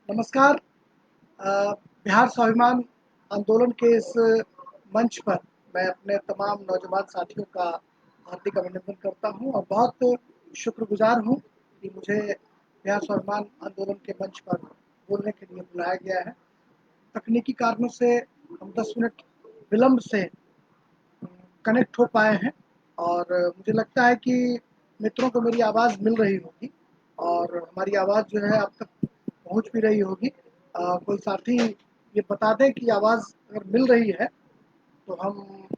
नमस्कार। बिहार स्वाभिमान आंदोलन के इस मंच पर मैं अपने तमाम नौजवान साथियों का हार्दिक अभिनंदन करता हूं और बहुत शुक्रगुजार हूं कि मुझे बिहार स्वाभिमान आंदोलन के मंच पर बोलने के लिए बुलाया गया है। तकनीकी कारणों से हम 10 मिनट विलंब से कनेक्ट हो पाए हैं और मुझे लगता है कि मित्रों को मेरी आवाज़ मिल रही होगी और हमारी आवाज़ जो है आप तक पहुंच भी रही होगी। कोई साथी ये बता दें कि आवाज़ अगर मिल रही है तो हम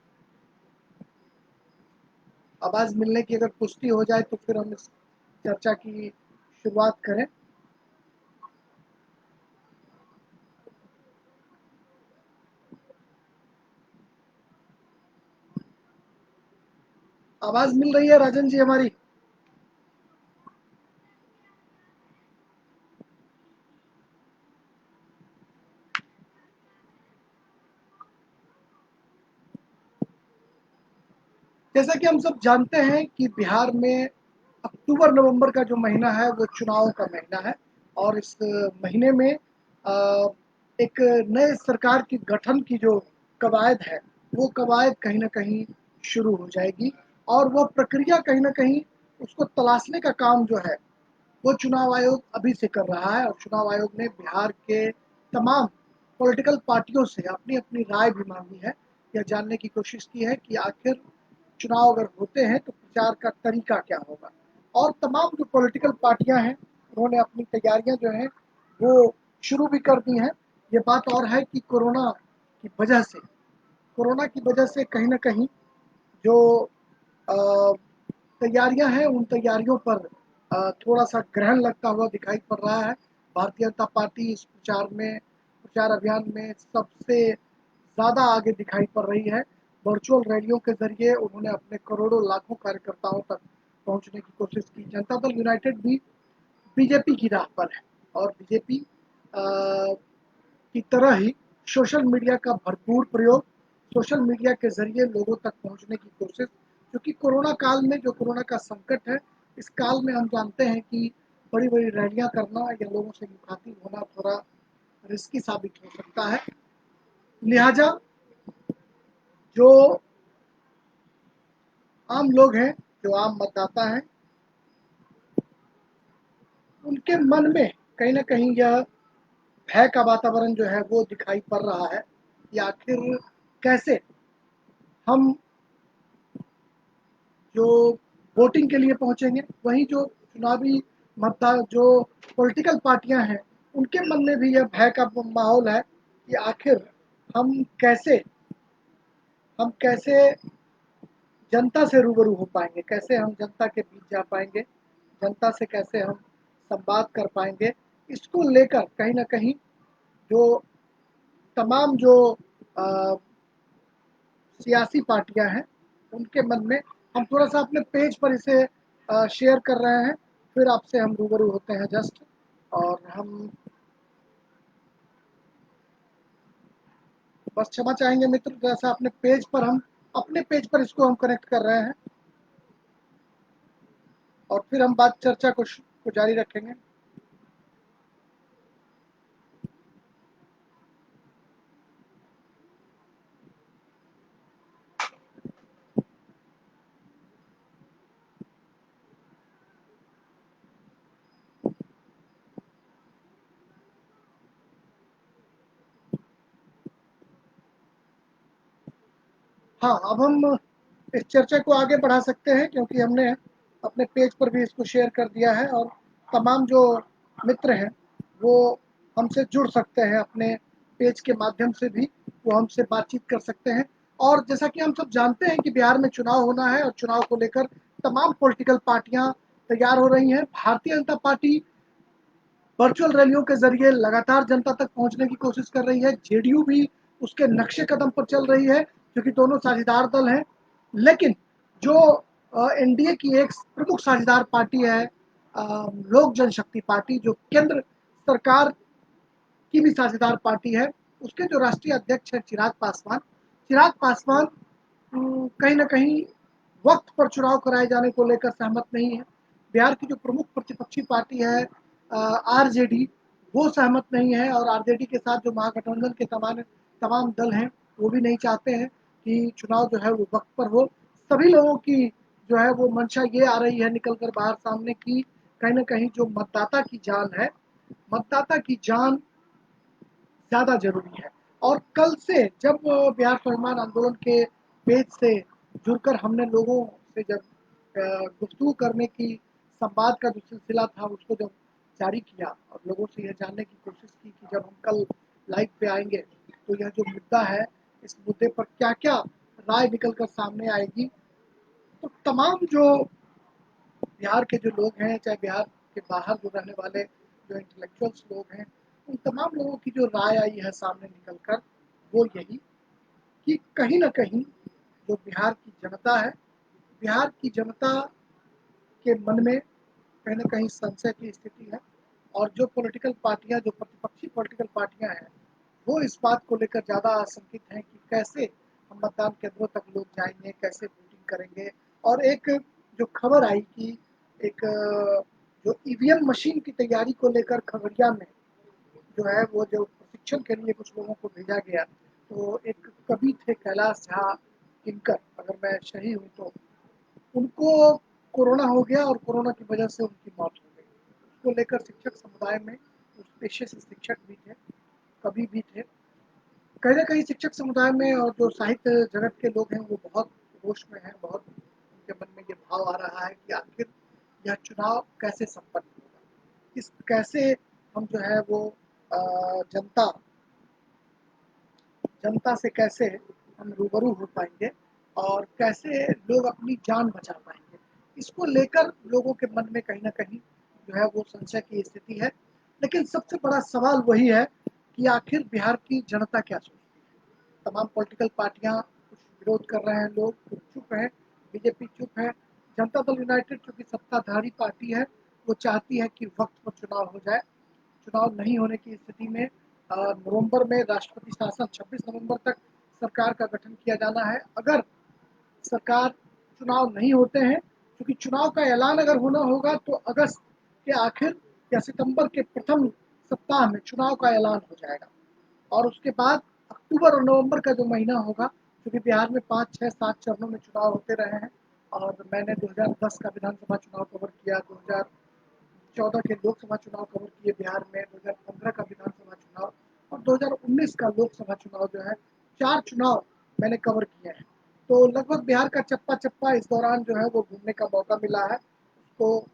आवाज़ मिलने की अगर पुष्टि हो जाए तो फिर हम इस चर्चा की शुरुआत करें। आवाज़ मिल रही है राजन जी हमारी? जैसा कि हम सब जानते हैं कि बिहार में अक्टूबर नवंबर का जो महीना है वो चुनाव का महीना है और इस महीने में एक नए सरकार की गठन की जो कवायद है वो कवायद कहीं ना कहीं शुरू हो जाएगी और वो प्रक्रिया कहीं ना कहीं उसको तलाशने का काम जो है वो चुनाव आयोग अभी से कर रहा है और चुनाव आयोग ने बिहार के तमाम पॉलिटिकल पार्टियों से अपनी अपनी राय भी मांगी है। यह जानने की कोशिश की है कि आखिर चुनाव अगर होते हैं तो प्रचार का तरीका क्या होगा और तमाम जो पॉलिटिकल पार्टियां हैं उन्होंने अपनी तैयारियां जो हैं वो शुरू भी कर दी हैं। ये बात और है कि कोरोना की वजह से कहीं ना कहीं जो तैयारियां हैं उन तैयारियों पर थोड़ा सा ग्रहण लगता हुआ दिखाई पड़ रहा है। भारतीय जनता पार्टी इस प्रचार अभियान में सबसे ज़्यादा आगे दिखाई पड़ रही है। वर्चुअल रैलियों के ज़रिए उन्होंने अपने करोड़ों लाखों कार्यकर्ताओं तक पहुंचने की कोशिश की। जनता दल यूनाइटेड भी बीजेपी की राह पर है और बीजेपी की तरह ही सोशल मीडिया का भरपूर प्रयोग, सोशल मीडिया के ज़रिए लोगों तक पहुंचने की कोशिश, क्योंकि कोरोना काल में जो कोरोना का संकट है, इस काल में हम जानते हैं कि बड़ी-बड़ी रैलियाँ करना या लोगों से मुखातिब होना थोड़ा रिस्की साबित हो सकता है। लिहाजा जो आम लोग हैं, जो आम मतदाता हैं, उनके मन में कहीं न कहीं यह भय का वातावरण जो है वो दिखाई पड़ रहा है कि आखिर कैसे हम जो वोटिंग के लिए पहुंचेंगे, वहीं जो चुनावी मतदान जो पॉलिटिकल पार्टियां हैं उनके मन में भी यह भय का माहौल है कि आखिर हम कैसे हम कैसे जनता से रूबरू हो पाएंगे, कैसे हम जनता के बीच जा पाएंगे, जनता से कैसे हम संवाद कर पाएंगे। इसको लेकर कहीं ना कहीं जो तमाम जो अ, सियासी पार्टियां हैं उनके मन में, हम थोड़ा सा अपने पेज पर इसे शेयर कर रहे हैं, फिर आपसे हम रूबरू होते हैं जस्ट। और हम बस क्षमा चाहेंगे मित्र, जैसा अपने पेज पर हम अपने पेज पर इसको हम कनेक्ट कर रहे हैं और फिर हम बात चर्चा को जारी रखेंगे। हाँ, अब हम इस चर्चा को आगे बढ़ा सकते हैं क्योंकि हमने अपने पेज पर भी इसको शेयर कर दिया है और तमाम जो मित्र हैं वो हमसे जुड़ सकते हैं अपने पेज के माध्यम से भी, वो हमसे बातचीत कर सकते हैं। और जैसा कि हम सब जानते हैं कि बिहार में चुनाव होना है और चुनाव को लेकर तमाम पॉलिटिकल पार्टियां तैयार हो रही हैं। भारतीय जनता पार्टी वर्चुअल रैलियों के जरिए लगातार जनता तक पहुंचने की कोशिश कर रही है। जेडीयू भी उसके नक्शे कदम पर चल रही है क्योंकि दोनों साझेदार दल हैं। लेकिन जो एनडीए की एक प्रमुख साझेदार पार्टी है, लोक जनशक्ति पार्टी, जो केंद्र सरकार की भी साझेदार पार्टी है, उसके जो राष्ट्रीय अध्यक्ष हैं चिराग पासवान कहीं ना कहीं वक्त पर चुनाव कराए जाने को लेकर सहमत नहीं है। बिहार की जो प्रमुख प्रतिपक्षी पार्टी है आरजेडी, वो सहमत नहीं है और आरजेडी के साथ जो महागठबंधन के तमाम दल हैं वो भी नहीं चाहते हैं कि चुनाव जो है वो वक्त पर हो। सभी लोगों की जो है वो मंशा ये आ रही है निकल कर बाहर सामने की कहीं ना कहीं जो मतदाता की जान है, मतदाता की जान ज़्यादा ज़रूरी है। और कल से जब बिहार स्वाभिमान आंदोलन के पेज से जुड़कर हमने लोगों से जब गुफ्तगू करने की संवाद का जो सिलसिला था उसको जब जारी किया और लोगों से यह जानने की कोशिश की कि जब हम कल लाइव पे आएंगे तो यह जो मुद्दा है इस मुद्दे पर क्या क्या राय निकल कर सामने आएगी, तो तमाम जो बिहार के जो लोग हैं चाहे बिहार के बाहर जो रहने वाले जो इंटेलेक्चुअल्स लोग हैं उन तमाम लोगों की जो राय आई है सामने निकल कर वो यही कि कहीं न कहीं जो बिहार की जनता है, बिहार की जनता के मन में कहीं न कहीं संशय की स्थिति है और जो पॉलिटिकल पार्टियाँ जो प्रतिपक्षी पॉलिटिकल पार्टियाँ हैं, वो इस बात को लेकर ज़्यादा आशंकित हैं कि कैसे हम मतदान केंद्रों तक लोग जाएँगे, कैसे वोटिंग करेंगे। और एक जो खबर आई कि एक जो ईवीएम मशीन की तैयारी को लेकर खगड़िया में जो है वो जो प्रशिक्षण के लिए कुछ लोगों को भेजा गया, तो एक कवि थे कैलाश झा किनकर, अगर मैं सही हूँ तो उनको कोरोना हो गया और कोरोना की वजह से उनकी मौत हो गई। उसको लेकर शिक्षक समुदाय में उस पेशे से शिक्षक भी थे, कवि भी थे। कहीं न कहीं शिक्षक समुदाय में और जो साहित्य जगत के लोग हैं वो बहुत रोष में हैं, बहुत उनके मन में ये भाव आ रहा है कि आखिर यह चुनाव कैसे संपन्न होगा? किस कैसे हम जो है वो जनता जनता से कैसे हम रूबरू हो पाएँगे और कैसे लोग अपनी जान बचा पाएँगे। इसको लेकर लोगों के मन में कहीं न कहीं जो है वो संशय की स्थिति है। लेकिन सबसे बड़ा सवाल वही है कि आखिर बिहार की जनता क्या सोचती है? तमाम पॉलिटिकल पार्टियाँ कुछ विरोध कर रहे हैं लोग, कुछ चुप हैं, बीजेपी चुप है। जनता दल यूनाइटेड चूँकि सत्ताधारी पार्टी है, वो चाहती है कि वक़्त पर चुनाव हो जाए। चुनाव नहीं होने की स्थिति में नवंबर में राष्ट्रपति शासन 26 नवंबर तक सरकार का गठन किया जाना है। अगर सरकार चुनाव नहीं होते हैं, क्योंकि चुनाव का ऐलान अगर होना होगा तो अगस्त के आखिर या सितंबर के प्रथम सप्ताह में चुनाव का ऐलान हो जाएगा और उसके बाद अक्टूबर और नवंबर का जो महीना होगा, क्योंकि बिहार में 5, 6, 7 चरणों में चुनाव होते रहे हैं और मैंने 2010 का विधानसभा चुनाव कवर किया, 2014 के लोकसभा चुनाव कवर किए बिहार में, 2015 का विधानसभा चुनाव और 2019 का लोकसभा चुनाव जो है, 4 चुनाव मैंने कवर किए हैं। तो लगभग बिहार का चप्पा-चप्पा इस दौरान जो है वो घूमने का मौका मिला है, उसको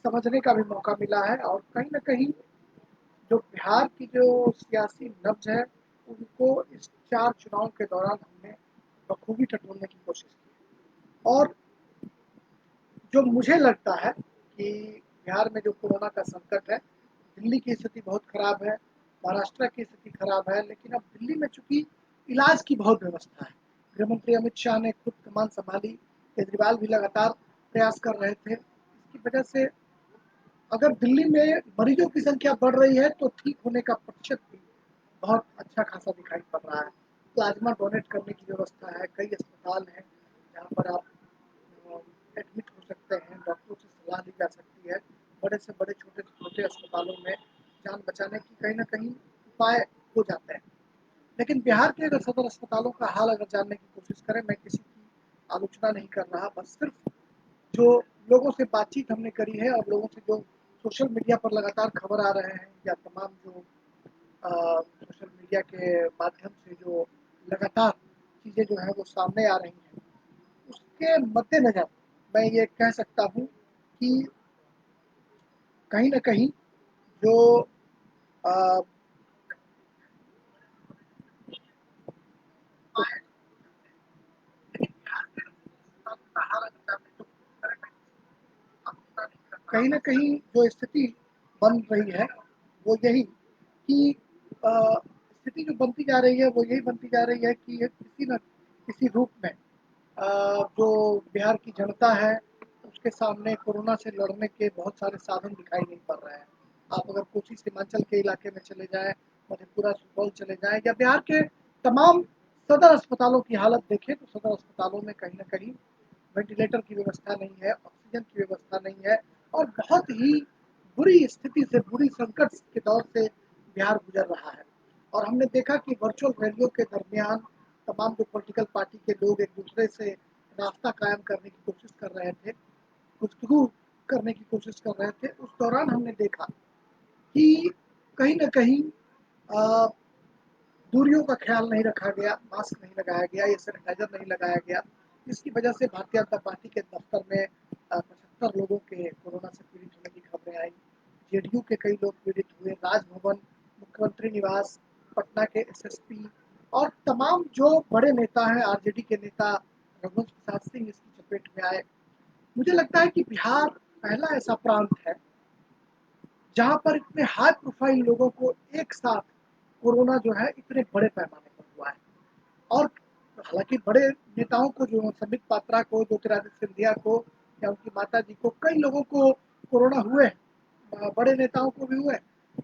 समझने का भी मौका मिला है और कहीं न कहीं जो बिहार की जो सियासी नब्ज़ है, उनको इस 4 चुनाव के दौरान हमने बखूबी टटोलने की कोशिश की। और जो मुझे लगता है कि बिहार में जो कोरोना का संकट है, दिल्ली की स्थिति बहुत खराब है, महाराष्ट्र की स्थिति खराब है, लेकिन अब दिल्ली में चूँकि इलाज की बहुत व्यवस्था है। गृह मंत्री अमित शाह ने खुद कमान सँभाली, केजरीवाल भी लगातार प्रयास कर रहे थे। इसकी वजह से अगर दिल्ली में मरीजों की संख्या बढ़ रही है, तो ठीक होने का प्रतिशत भी बहुत अच्छा खासा दिखाई पड़ रहा है। प्लाज़्मा डोनेट करने की व्यवस्था है, कई अस्पताल हैं, जहाँ पर आप एडमिट हो सकते हैं, डॉक्टरों से सलाह ली जा सकती है। बड़े से बड़े, छोटे से छोटे अस्पतालों में जान बचाने की कहीं न कहीं उपाय हो जाते हैं। लेकिन बिहार के अगर सदर अस्पतालों का हाल अगर जानने की कोशिश करें, मैं किसी की आलोचना नहीं कर रहा, बस सिर्फ़ जो लोगों से बातचीत हमने करी है और लोगों से जो सोशल मीडिया पर लगातार खबर आ रहे हैं या तमाम जो सोशल मीडिया के माध्यम से जो लगातार चीज़ें जो हैं वो सामने आ रही हैं, उसके मद्देनज़र मैं ये कह सकता हूँ कि कहीं न कहीं जो अ, कहीं न कहीं जो स्थिति बन रही है, वो यही कि स्थिति जो बनती जा रही है, वो यही बनती जा रही है कि ये किसी न किसी रूप में जो बिहार की जनता है, उसके सामने कोरोना से लड़ने के बहुत सारे साधन दिखाई नहीं पड़ रहे हैं। आप अगर कोसी सीमांचल के इलाके में चले जाएँ, मधेपुरा, सुपौल चले जाएँ या बिहार के तमाम सदर अस्पतालों की हालत देखें, तो सदर अस्पतालों में कहीं न कहीं वेंटिलेटर की व्यवस्था नहीं है, ऑक्सीजन की व्यवस्था नहीं है और बहुत ही बुरी स्थिति से, बुरी संकट के दौर से बिहार गुजर रहा है। और हमने देखा कि वर्चुअल रैलियों के दरमियान तमाम जो पॉलिटिकल पार्टी के लोग एक दूसरे से रास्ता कायम करने की कोशिश कर रहे थे, गुफ्तगू करने की कोशिश कर रहे थे, उस दौरान हमने देखा कि कहीं न कहीं अ, दूरियों का ख्याल नहीं रखा गया, मास्क नहीं लगाया गया या सैनिटाइज़र नहीं लगाया गया, जिसकी वजह से भारतीय जनता पार्टी के दफ्तर में 75 लोगों के कोरोना से पीड़ित होने की खबरें आई। जेडीयू के कई लोग पीड़ित हुए, राजभवन, मुख्यमंत्री निवास, पटना के एसएसपी और तमाम जो बड़े नेता हैं, आरजेडी के नेता रघुवंश प्रसाद सिंह इसकी चपेट में आए। मुझे लगता है कि बिहार पहला ऐसा प्रांत है जहाँ पर इतने हाई प्रोफाइल लोगों को एक साथ कोरोना जो है इतने बड़े पैमाने पर हुआ है। और हालांकि बड़े नेताओं को, जो संबित पात्रा को, ज्योतिरादित्य सिंधिया को या उनकी माता जी को, कई लोगों को कोरोना हुए, बड़े नेताओं को भी हुए,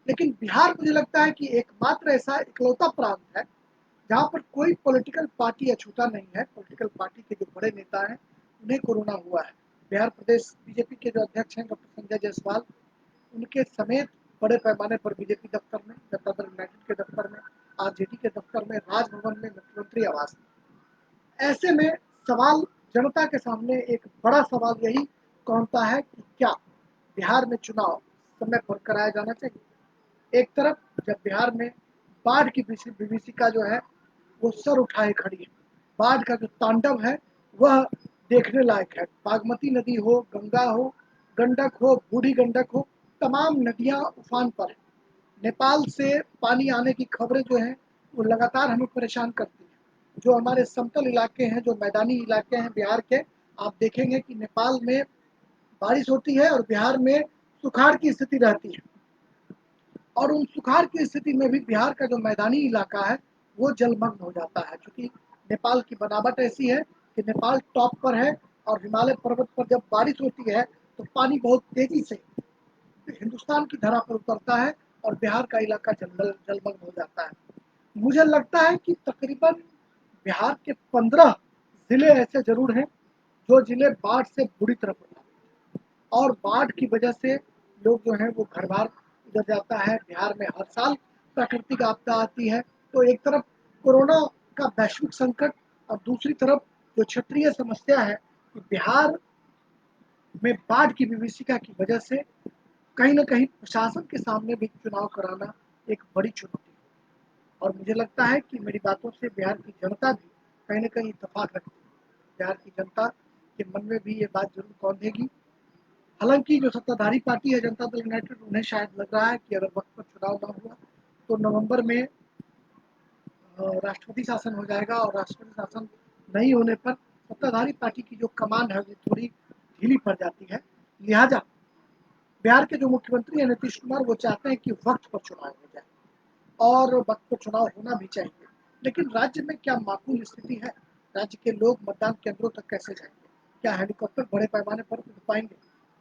लेकिन बिहार मुझे लगता है कि एकमात्र ऐसा इकलौता प्रांत है जहाँ पर कोई पॉलिटिकल पार्टी अछूता नहीं है। पॉलिटिकल पार्टी के जो बड़े नेता हैं उन्हें कोरोना हुआ है। बिहार प्रदेश बीजेपी के जो अध्यक्ष हैं डॉक्टर संजय जायसवाल, उनके समेत बड़े पैमाने पर बीजेपी दफ्तर में, जनता दल यूनाइटेड के दफ्तर में, आरजेडी के दफ्तर में, राजभवन में, मुख्यमंत्री आवास में। ऐसे में सवाल जनता के सामने एक बड़ा सवाल यही कौनता है कि क्या बिहार में चुनाव समय पर कराया जाना चाहिए। एक तरफ जब बिहार में बाढ़ की विभीषिका जो है वो सर उठाए खड़ी है, बाढ़ का जो तांडव है वह देखने लायक है। बागमती नदी हो, गंगा हो, गंडक हो, बूढ़ी गंडक हो, तमाम नदियां उफान पर है। नेपाल से पानी आने की खबरें जो हैं वो लगातार हमें परेशान करती हैं। जो हमारे समतल इलाके हैं, जो मैदानी इलाके हैं बिहार के, आप देखेंगे कि नेपाल में बारिश होती है और बिहार में सुखाड़ की स्थिति रहती है। और उन सुखाड़ की स्थिति में भी बिहार का जो मैदानी इलाका है वो जलमग्न हो जाता है, क्योंकि नेपाल की बनावट ऐसी है कि नेपाल टॉप पर है और हिमालय पर्वत पर जब बारिश होती है तो पानी बहुत तेजी से हिंदुस्तान की धरा पर उतरता है और बिहार का इलाका जलमग्न हो जाता है। मुझे लगता है कि तकरीबन बिहार के 15 जिले ऐसे जरूर हैं जो जिले बाढ़ से बुरी तरह प्रभावित हैं और बाढ़ की वजह से लोग जो हैं वो घर बार उजड़ जाता है। बिहार में हर साल प्राकृतिक आपदा आती है, तो एक तरफ कोरोना का वैश्विक संकट और दूसरी तरफ जो क्षेत्रीय समस्या है कि बिहार में बाढ़ की विभीषिका की वजह से कहीं न कहीं प्रशासन के सामने भी चुनाव कराना एक बड़ी चुनौती है। और मुझे लगता है कि मेरी बातों से बिहार की जनता भी कहीं न कहीं इत्तेफ़ाक रखती है। बिहार की जनता के मन में भी ये बात ज़रूर कौंधेगी। हालाँकि जो सत्ताधारी पार्टी है जनता दल यूनाइटेड, उन्हें शायद लग रहा है कि अगर वक़्त पर चुनाव ना हुआ तो नवंबर में राष्ट्रपति शासन हो जाएगा और राष्ट्रपति शासन नहीं होने पर सत्ताधारी पार्टी की जो कमान है वो थोड़ी ढीली पड़ जाती है। लिहाजा बिहार के जो मुख्यमंत्री हैं नीतीश कुमार, वो चाहते हैं कि वक़्त पर चुनाव हो जाए और वक़्त पर चुनाव होना भी चाहिए। लेकिन राज्य में क्या माकूल स्थिति है? राज्य के लोग मतदान केंद्रों तक कैसे जाएँगे? क्या हेलीकॉप्टर बड़े पैमाने पर उड़ पाएँगे?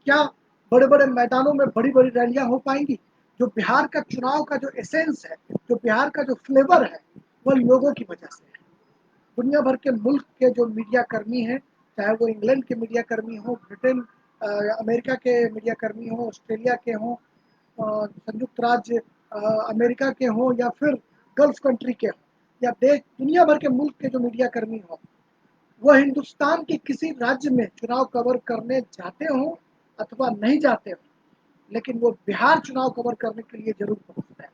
क्या बड़े-बड़े मैदानों में बड़ी-बड़ी रैलियाँ हो पाएँगी? जो बिहार का चुनाव का जो एसेंस है, जो बिहार का जो फ्लेवर है, वह लोगों की वजह से है। दुनिया भर के मुल्क के जो मीडिया कर्मी हैं, चाहे वो इंग्लैंड के मीडिया कर्मी हों, ब्रिटेन अमेरिका के मीडिया कर्मी हों, ऑस्ट्रेलिया के हों, संयुक्त राज्य अमेरिका के हों या फिर गल्फ कंट्री के हों या देश दुनिया भर के मुल्क के जो मीडिया कर्मी हों, वह हिंदुस्तान के किसी राज्य में चुनाव कवर करने जाते हों अथवा नहीं जाते हों, लेकिन वो बिहार चुनाव कवर करने के लिए ज़रूर पहुँचते हैं।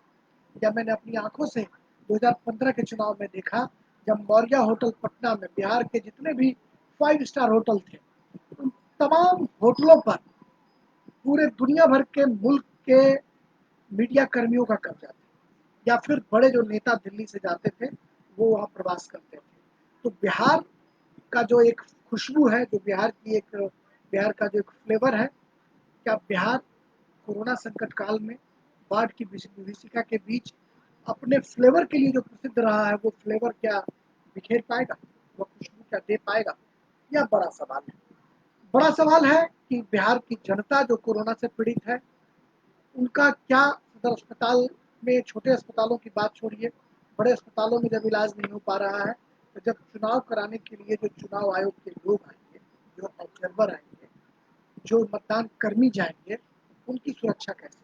या मैंने अपनी आँखों से 2015 के चुनाव में देखा, जब मौर्या होटल पटना में बिहार के जितने भी 5 स्टार होटल थे, उन तमाम होटलों पर पूरे दुनिया भर के मुल्क के मीडिया कर्मियों का कब्जा था, या फिर बड़े जो नेता दिल्ली से जाते थे वो वहाँ प्रवास करते थे। तो बिहार का जो एक खुशबू है, जो बिहार का जो एक फ्लेवर है, क्या बिहार कोरोना संकट काल में बाढ़ की विभीषिका के बीच अपने फ्लेवर के लिए जो प्रसिद्ध रहा है वो फ्लेवर क्या बिखेर पाएगा, वो खुशबू क्या दे पाएगा? यह बड़ा सवाल है। बड़ा सवाल है कि बिहार की जनता जो कोरोना से पीड़ित है, उनका क्या सदर अस्पताल में, छोटे अस्पतालों की बात छोड़िए, बड़े अस्पतालों में जब इलाज नहीं हो पा रहा है, तो जब चुनाव कराने के लिए जो चुनाव आयोग के लोग आएंगे, जो ऑब्जर्वर आएंगे, जो मतदान कर्मी जाएंगे, उनकी सुरक्षा कैसे?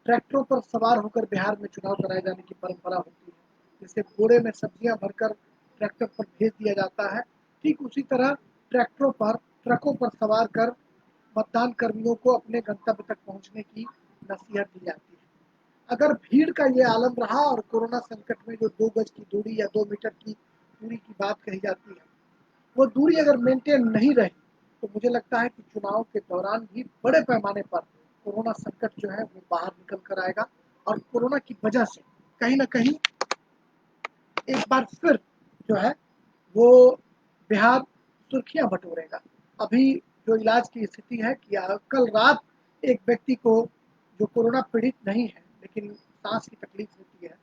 ट्रैक्टरों पर सवार होकर बिहार में चुनाव कराए जाने की परंपरा होती है। जैसे बोरे में सब्जियां भरकर ट्रैक्टर पर भेज दिया जाता है, ठीक उसी तरह ट्रैक्टरों पर ट्रकों पर सवार कर मतदान कर्मियों को अपने गंतव्य तक पहुंचने की नसीहत दी जाती है। अगर भीड़ का ये आलम रहा और कोरोना संकट में जो 2 गज की दूरी या 2 मीटर की दूरी की बात कही जाती है, वो दूरी अगर मेंटेन नहीं रही, तो मुझे लगता है कि चुनाव के दौरान भी बड़े पैमाने पर कोरोना संकट जो है वो बाहर निकल कर आएगा और कोरोना की वजह से कहीं न कहीं एक बार फिर जो है वो बिहार सुर्खियाँ बटोरेगा। अभी जो इलाज की स्थिति है कि कल रात एक व्यक्ति को जो कोरोना पीड़ित नहीं है, लेकिन साँस की तकलीफ होती है,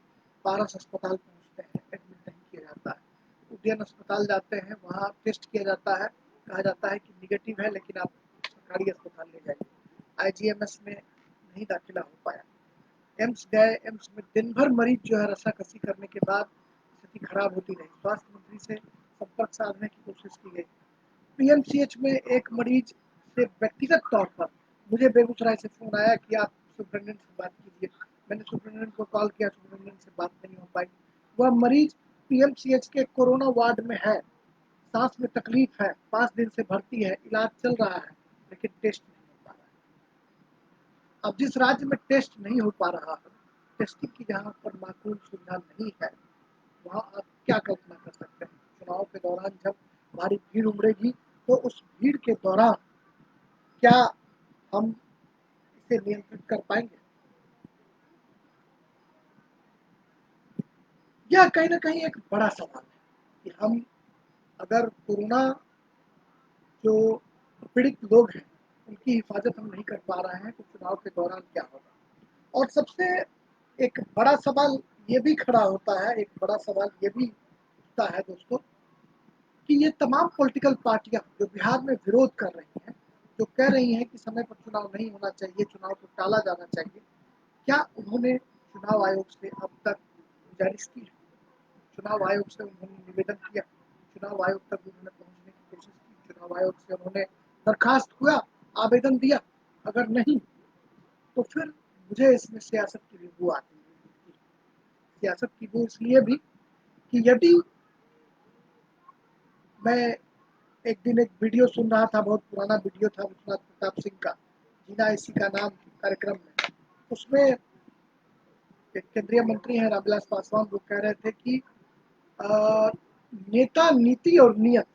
पारस अस्पताल पहुँचते हैं, एडमिट नहीं किया जाता है। उदयन अस्पताल जाते हैं, वहाँ टेस्ट किया जाता है, कहा जाता है कि नेगेटिव है लेकिन आप सरकारी अस्पताल ले जाइए। आईजीएमएस में नहीं दाखिला हो पाया। एम्स गए, एम्स में दिन भर मरीज जो है रस्साकसी करने के बाद स्थिति खराब होती रही। स्वास्थ्य मंत्री से संपर्क साधने की कोशिश की गई। पीएमसीएच में एक मरीज से व्यक्तिगत तौर पर मुझे बेगूसराय से फ़ोन आया कि आप सुपरिटेंडेंट से बात कीजिए। मैंने सुपरिटेंडेंट को कॉल किया, सुपरिटेंडेंट से बात नहीं हो पाई। वह मरीज पीएमसीएच के कोरोना वार्ड में है, सांस में तकलीफ है, 5 दिन से भर्ती है, इलाज चल रहा है, लेकिन टेस्ट नहीं हो पा रहा है। अब जिस राज्य में टेस्ट नहीं हो पा रहा है, टेस्टिंग की जहाँ पर माकूल सुविधा नहीं है, वहाँ आप क्या कल्पना कर सकते हैं? चुनाव के दौरान जब भारी भीड़ उमड़ेगी, तो उस भीड़ के दौरान क्या हम इसे नियंत्रित कर पाएँगे? यह कहीं न कहीं एक बड़ा सवाल है कि हम अगर कोरोना जो पीड़ित लोग हैं, उनकी हिफाज़त हम नहीं कर पा रहे हैं, तो चुनाव के दौरान क्या होगा? और सबसे एक बड़ा सवाल ये भी खड़ा होता है, एक बड़ा सवाल ये भी उठता है दोस्तों कि ये तमाम पॉलिटिकल पार्टियाँ जो बिहार में विरोध कर रही हैं, जो कह रही हैं कि समय पर चुनाव नहीं होना चाहिए, चुनाव को टाला जाना चाहिए, क्या उन्होंने चुनाव आयोग से अब तक गुज़ारिश की है? चुनाव आयोग से उन्होंने निवेदन किया, चुनाव आयोग तक उन्होंने पहुँचने की कोशिश की, चुनाव आयोग से उन्होंने दरखास्त हुआ, आवेदन दिया? अगर नहीं, तो फिर मुझे इसमें सियासत की भी बू आती है। सियासत की बू इसलिए भी कि यदि मैं एक दिन एक वीडियो सुन रहा था, बहुत पुराना वीडियो था विश्वनाथ प्रताप सिंह का, जीना इसी का नाम कार्यक्रम में। उसमें एक केंद्रीय मंत्री हैं रामविलास पासवान, वो कह रहे थे कि अ, नेता, नीति और नियत,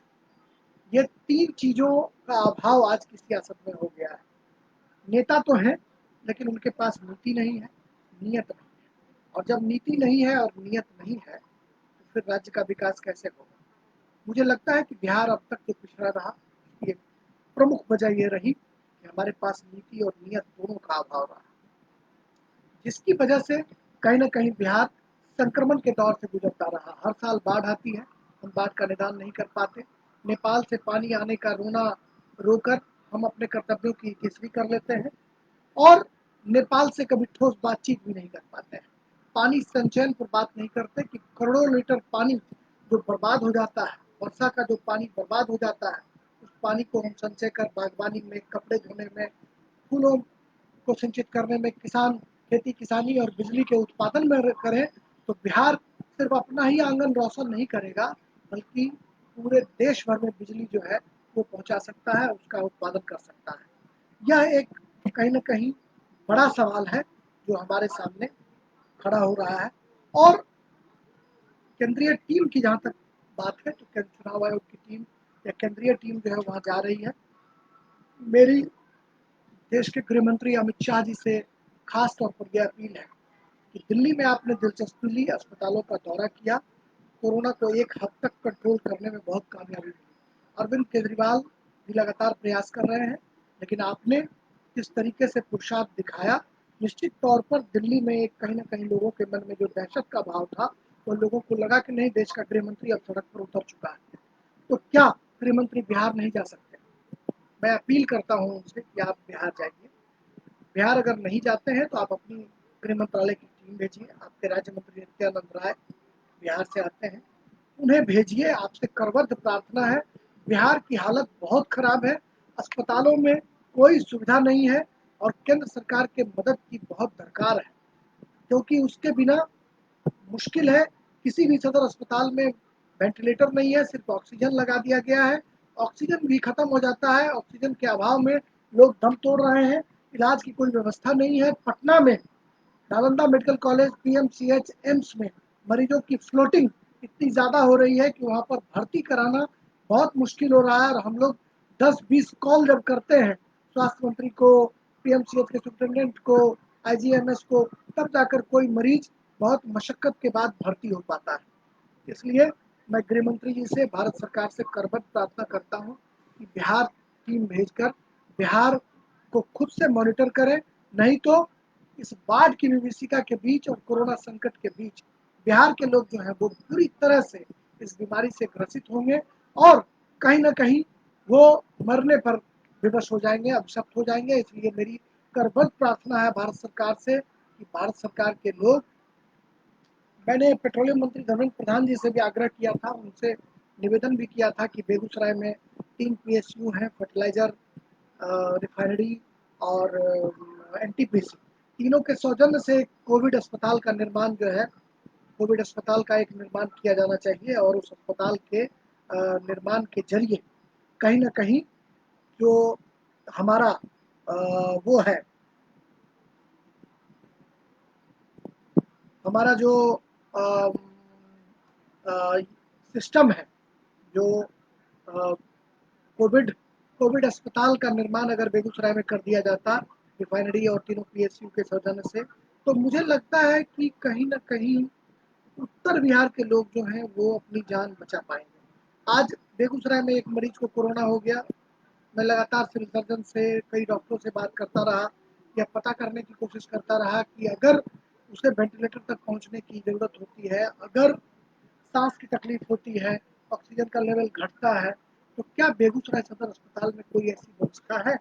ये 3 चीज़ों का अभाव आज की सियासत में हो गया है। नेता तो हैं, लेकिन उनके पास नीति नहीं है, नियत नहीं है। और जब नीति नहीं है और नियत नहीं है, तो फिर राज्य का विकास कैसे होगा? मुझे लगता है कि बिहार अब तक जो पिछड़ा रहा, उसकी एक प्रमुख वजह ये रही कि हमारे पास नीति और नियत दोनों का अभाव रहा, जिसकी वजह से कहीं न कहीं बिहार संक्रमण के दौर से गुजरता रहा। हर साल बाढ़ आती है, हम बाढ़ का निदान नहीं कर पाते। नेपाल से पानी आने का रोना रोकर हम अपने कर्तव्यों की इक्कीसवीं कर लेते हैं और नेपाल से कभी ठोस बातचीत भी नहीं कर पाते हैं। पानी संचयन पर बात नहीं करते कि करोड़ों लीटर पानी जो बर्बाद हो जाता है, वर्षा का जो पानी बर्बाद हो जाता है, उस पानी को हम संचय कर बागवानी में, कपड़े धोने में, फूलों को सिंचित करने में, किसान खेती किसानी और बिजली के उत्पादन में करें, तो बिहार सिर्फ अपना ही आंगन रोशन नहीं करेगा, बल्कि पूरे देश भर में बिजली जो है वो पहुंचा सकता है, उसका उत्पादन कर सकता है। यह एक कहीं न कहीं बड़ा सवाल है जो हमारे सामने खड़ा हो रहा है और केंद्रीय टीम की जहाँ तक बात है, तो चुनाव आयोग की टीम या केंद्रीय टीम जो है वहाँ जा रही है। मेरी देश के गृह मंत्री अमित शाह जी से खास तौर पर यह अपील है कि दिल्ली में आपने दिलचस्पी ली, अस्पतालों का दौरा किया, कोरोना को एक हद तक कंट्रोल करने में बहुत कामयाबी मिली। अरविंद केजरीवाल भी लगातार प्रयास कर रहे हैं, लेकिन आपने जिस तरीके से पुरुषार्थ दिखाया, निश्चित तौर पर दिल्ली में एक कहीं न कहीं लोगों के मन में जो दहशत का भाव था, वो लोगों को लगा कि नहीं, देश का गृह मंत्री अब सड़क पर उतर चुका है। तो क्या गृह मंत्री बिहार नहीं जा सकते? मैं अपील करता हूँ उनसे कि आप बिहार जाइए। बिहार अगर नहीं जाते हैं तो आप अपनी गृह मंत्रालय की टीम भेजिए। आपके राज्य मंत्री नित्यानंद राय बिहार से आते हैं, उन्हें भेजिए, आपसे करबद्ध प्रार्थना है। बिहार की हालत बहुत खराब है, अस्पतालों में कोई सुविधा नहीं है, और केंद्र सरकार के मदद की बहुत दरकार है, क्योंकि उसके बिना मुश्किल है। किसी भी सदर अस्पताल में वेंटिलेटर नहीं है, सिर्फ ऑक्सीजन लगा दिया गया है। ऑक्सीजन भी खत्म हो जाता है, ऑक्सीजन के अभाव में लोग दम तोड़ रहे हैं। इलाज की कोई व्यवस्था नहीं है। पटना में Nalanda medical college, PMCH, AIIMS में मरीजों की फ्लोटिंग इतनी ज़्यादा हो रही है कि वहाँ पर भर्ती कराना बहुत मुश्किल हो रहा है। और हम लोग 10-20 कॉल जब करते हैं स्वास्थ्य मंत्री को, पीएमसीएच के सुप्रिटेंडेंट को, आईजीएमएस को, तब जाकर कोई मरीज बहुत मशक्कत के बाद भर्ती हो पाता है। इसलिए मैं गृह मंत्री जी से, भारत सरकार से करबद्ध प्रार्थना करता हूँ कि बिहार टीम भेजकर बिहार को खुद से मॉनिटर करें। नहीं तो इस बाढ़ की विभीषिका के बीच और कोरोना संकट के बीच बिहार के लोग जो हैं वो पूरी तरह से इस बीमारी से ग्रसित होंगे और कहीं न कहीं वो मरने पर विवश हो जाएंगे, अभिशप्त हो जाएंगे। इसलिए मेरी करबद्ध प्रार्थना है भारत सरकार से कि भारत सरकार के लोग, मैंने पेट्रोलियम मंत्री धर्मेंद्र प्रधान जी से भी आग्रह किया था, उनसे निवेदन भी किया था कि बेगूसराय में 3 पीएसयू हैं, फर्टिलाइज़र, रिफाइनरी और एनटीपीसी, तीनों के सौजन्य से कोविड अस्पताल का निर्माण जो है, कोविड अस्पताल का एक निर्माण किया जाना चाहिए। और उस अस्पताल के निर्माण के जरिए कहीं न कहीं जो हमारा वो है, हमारा जो अ, सिस्टम है, जो अ, कोविड कोविड अस्पताल का निर्माण अगर बेगूसराय में कर दिया जाता रिफाइनरी और तीनों पीएसयू के सौजन्य से, तो मुझे लगता है कि कहीं न कहीं उत्तर बिहार के लोग जो हैं वो अपनी जान बचा पाएँगे। आज बेगूसराय में एक मरीज को कोरोना हो गया। मैं लगातार सिविल सर्जन से, कई डॉक्टरों से बात करता रहा, या पता करने की कोशिश करता रहा कि अगर उसे वेंटिलेटर तक पहुँचने की ज़रूरत होती है, अगर सांस की तकलीफ होती है, ऑक्सीजन का लेवल घटता है, तो क्या बेगूसराय सदर अस्पताल में कोई ऐसी व्यवस्था है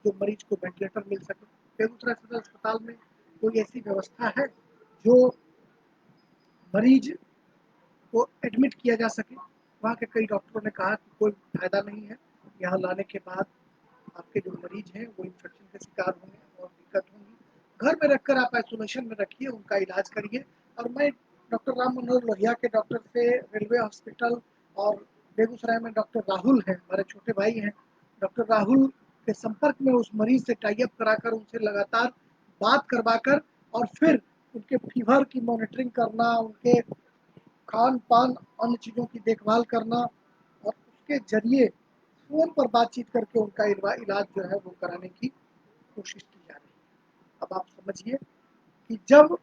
जो मरीज को वेंटिलेटर मिल सके? बेगूसराय सदर अस्पताल में कोई ऐसी व्यवस्था है जो मरीज को एडमिट किया जा सके? वहाँ के कई डॉक्टरों ने कहा कि कोई फायदा नहीं है, यहाँ लाने के बाद आपके जो मरीज हैं वो इन्फेक्शन के शिकार होंगे और दिक्कत होंगी। घर में रखकर आप आइसोलेशन में रखिए, उनका इलाज करिए। और मैं डॉक्टर राम मनोहर लोहिया के डॉक्टर से, रेलवे हॉस्पिटल और बेगूसराय में डॉक्टर राहुल हैं, हमारे छोटे भाई हैं, डॉक्टर राहुल के संपर्क में उस मरीज से टाई अप कराकर उनसे लगातार बात करवाकर और फिर उनके फीवर की मॉनिटरिंग करना, उनके खान-पान, अन्य चीज़ों की देखभाल करना और उसके ज़रिए फ़ोन पर बातचीत करके उनका इलाज जो है वो कराने की कोशिश की जा रही है। अब आप समझिए कि जब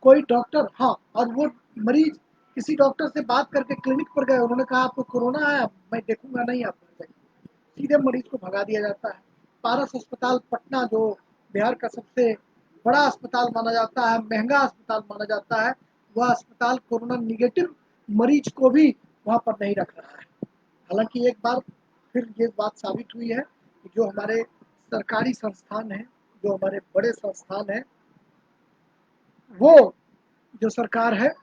कोई डॉक्टर, हाँ, और वो मरीज़ किसी डॉक्टर से बात करके क्लिनिक पर गए, उन्होंने कहा आपको कोरोना है, मैं देखूँगा नहीं, आप मर जाइए। सीधे मरीज़ को भगा दिया जाता है। पारस अस्पताल पटना, जो बिहार का सबसे बड़ा अस्पताल माना जाता है, महँगा अस्पताल माना जाता है, वह अस्पताल कोरोना नेगेटिव मरीज को भी वहाँ पर नहीं रख रहा है। हालाँकि एक बार फिर ये बात साबित हुई है कि जो हमारे सरकारी संस्थान हैं, जो हमारे बड़े संस्थान हैं, वो जो सरकार है,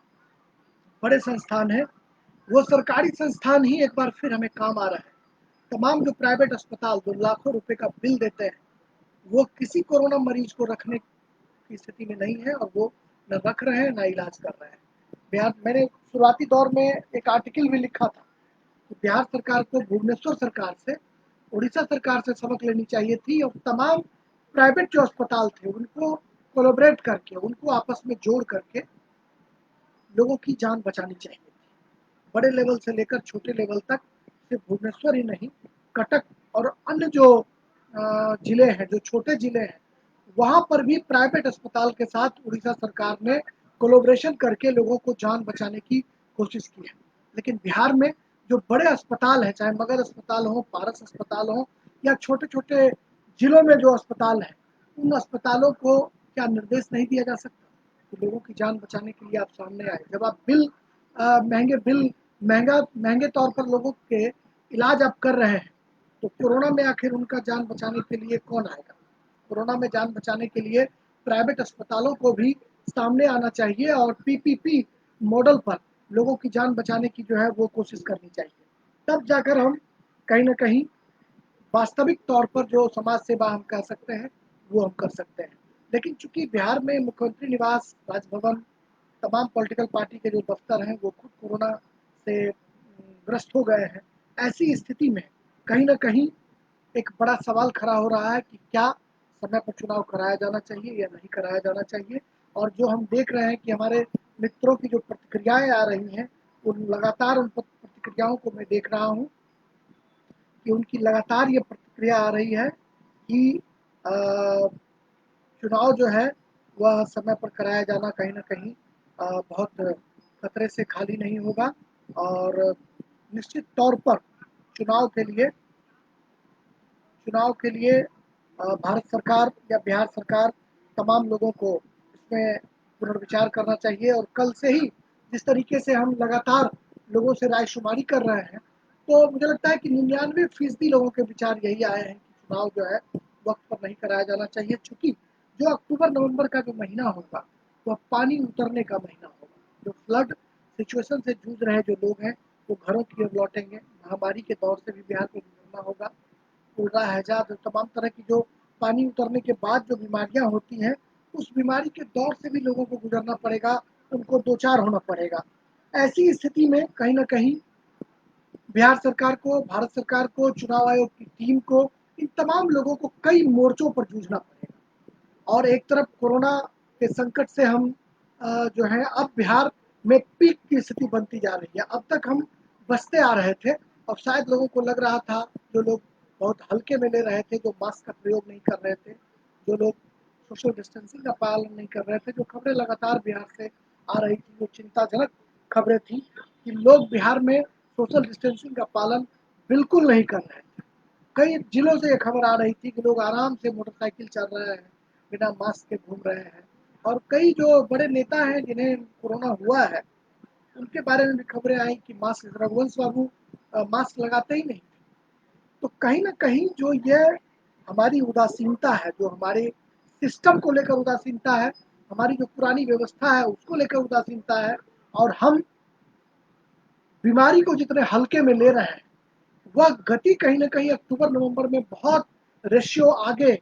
बड़े संस्थान हैं, वो सरकारी संस्थान ही एक बार फिर हमें काम आ रहा है। तमाम जो प्राइवेट अस्पताल जो लाखों रुपए का बिल देते हैं, वो किसी कोरोना मरीज को रखने की स्थिति में नहीं है और वो न रख रहे हैं, न इलाज कर रहे हैं। बिहार, मैंने शुरुआती दौर में एक आर्टिकल भी लिखा था कि बिहार सरकार को भुवनेश्वर सरकार से, उड़ीसा सरकार से सबक लेनी चाहिए थी और तमाम प्राइवेट जो अस्पताल थे उनको कोलैबोरेट करके, उनको आपस में जोड़ करके लोगों की जान बचानी चाहिए थी। बड़े लेवल से लेकर छोटे लेवल तक, सिर्फ भुवनेश्वर ही नहीं, कटक और अन्य जो जिले हैं, जो छोटे जिले हैं, वहाँ पर भी प्राइवेट अस्पताल के साथ उड़ीसा सरकार ने कोलैबोरेशन करके लोगों को जान बचाने की कोशिश की है। लेकिन बिहार में जो बड़े अस्पताल हैं, चाहे मगध अस्पताल हो, पारस अस्पताल हो, या छोटे-छोटे जिलों में जो अस्पताल हैं, उन अस्पतालों को क्या निर्देश नहीं दिया जा सकता कि लोगों की जान बचाने के लिए आप सामने आए? जब आप महँगे बिल, महँगे तौर पर लोगों के इलाज आप कर रहे हैं, तो कोरोना में आखिर उनका जान बचाने के लिए कौन आएगा? कोरोना में जान बचाने के लिए प्राइवेट अस्पतालों को भी सामने आना चाहिए और पीपीपी मॉडल पर लोगों की जान बचाने की जो है वो कोशिश करनी चाहिए। तब जाकर हम कहीं न कहीं वास्तविक तौर पर जो समाज सेवा हम कह सकते हैं, वो हम कर सकते हैं। लेकिन चूँकि बिहार में मुख्यमंत्री निवास, राजभवन, तमाम पॉलिटिकल पार्टी के जो दफ्तर हैं वो खुद कोरोना से ग्रस्त हो गए हैं। ऐसी स्थिति में कहीं न कहीं एक बड़ा सवाल खड़ा हो रहा है कि क्या समय पर चुनाव कराया जाना चाहिए या नहीं कराया जाना चाहिए। और जो हम देख रहे हैं कि हमारे मित्रों की जो प्रतिक्रियाएँ आ रही हैं, उन लगातार उन प्रतिक्रियाओं को मैं देख रहा हूँ कि उनकी लगातार ये प्रतिक्रिया आ रही है कि अ, चुनाव जो है वह समय पर कराया जाना कहीं न कहीं बहुत खतरे से खाली नहीं होगा। और निश्चित तौर पर चुनाव के लिए चुनाव के लिए भारत सरकार या बिहार सरकार तमाम लोगों को इसमें पुनर्विचार करना चाहिए। और कल से ही जिस तरीके से हम लगातार लोगों से रायशुमारी कर रहे हैं, तो मुझे लगता है कि 99% लोगों के विचार यही आए हैं कि चुनाव जो है वक़्त पर नहीं कराया जाना चाहिए। चूँकि जो अक्टूबर-नवंबर का जो महीना होगा, वह पानी उतरने का महीना होगा। जो फ्लड सिचुएशन से जूझ रहे जो लोग हैं, वो घरों की ओर लौटेंगे। महामारी के दौर से भी बिहार को गुजरना होगा। कोलरा, हैजा, तो तमाम तरह की जो पानी उतरने के बाद जो बीमारियाँ होती हैं, उस बीमारी के दौर से भी लोगों को गुजरना पड़ेगा, उनको दो-चार होना पड़ेगा। ऐसी स्थिति में कहीं न कहीं बिहार सरकार को, भारत सरकार को, चुनाव आयोग की टीम को, इन तमाम लोगों को कई मोर्चों पर जूझना पड़ेगा। और एक तरफ कोरोना के संकट से हम जो है अब बिहार में पीक की स्थिति बनती जा रही है। अब तक हम बचते आ रहे थे और शायद लोगों को लग रहा था, जो लोग बहुत हल्के में ले रहे थे, जो मास्क का प्रयोग नहीं कर रहे थे, जो लोग सोशल डिस्टेंसिंग का पालन नहीं कर रहे थे, जो खबरें लगातार बिहार से आ रही थी, जो चिंताजनक खबरें थी कि लोग बिहार में सोशल डिस्टेंसिंग का पालन बिल्कुल नहीं कर रहे थे। कई जिलों से ये खबर आ रही थी कि लोग आराम से मोटरसाइकिल चल रहे हैं, बिना मास्क के घूम रहे हैं। और कई जो बड़े नेता हैं जिन्हें कोरोना हुआ है, उनके बारे में भी खबरें आई कि मास्क, रघुवंश बाबू मास्क लगाते ही नहीं। तो कहीं न कहीं जो ये हमारी उदासीनता है, जो हमारे सिस्टम को लेकर उदासीनता है, हमारी जो पुरानी व्यवस्था है उसको लेकर उदासीनता है, और हम बीमारी को जितने हल्के में ले रहे हैं, वह गति कहीं न कहीं अक्टूबर-नवंबर में बहुत रेशियो आगे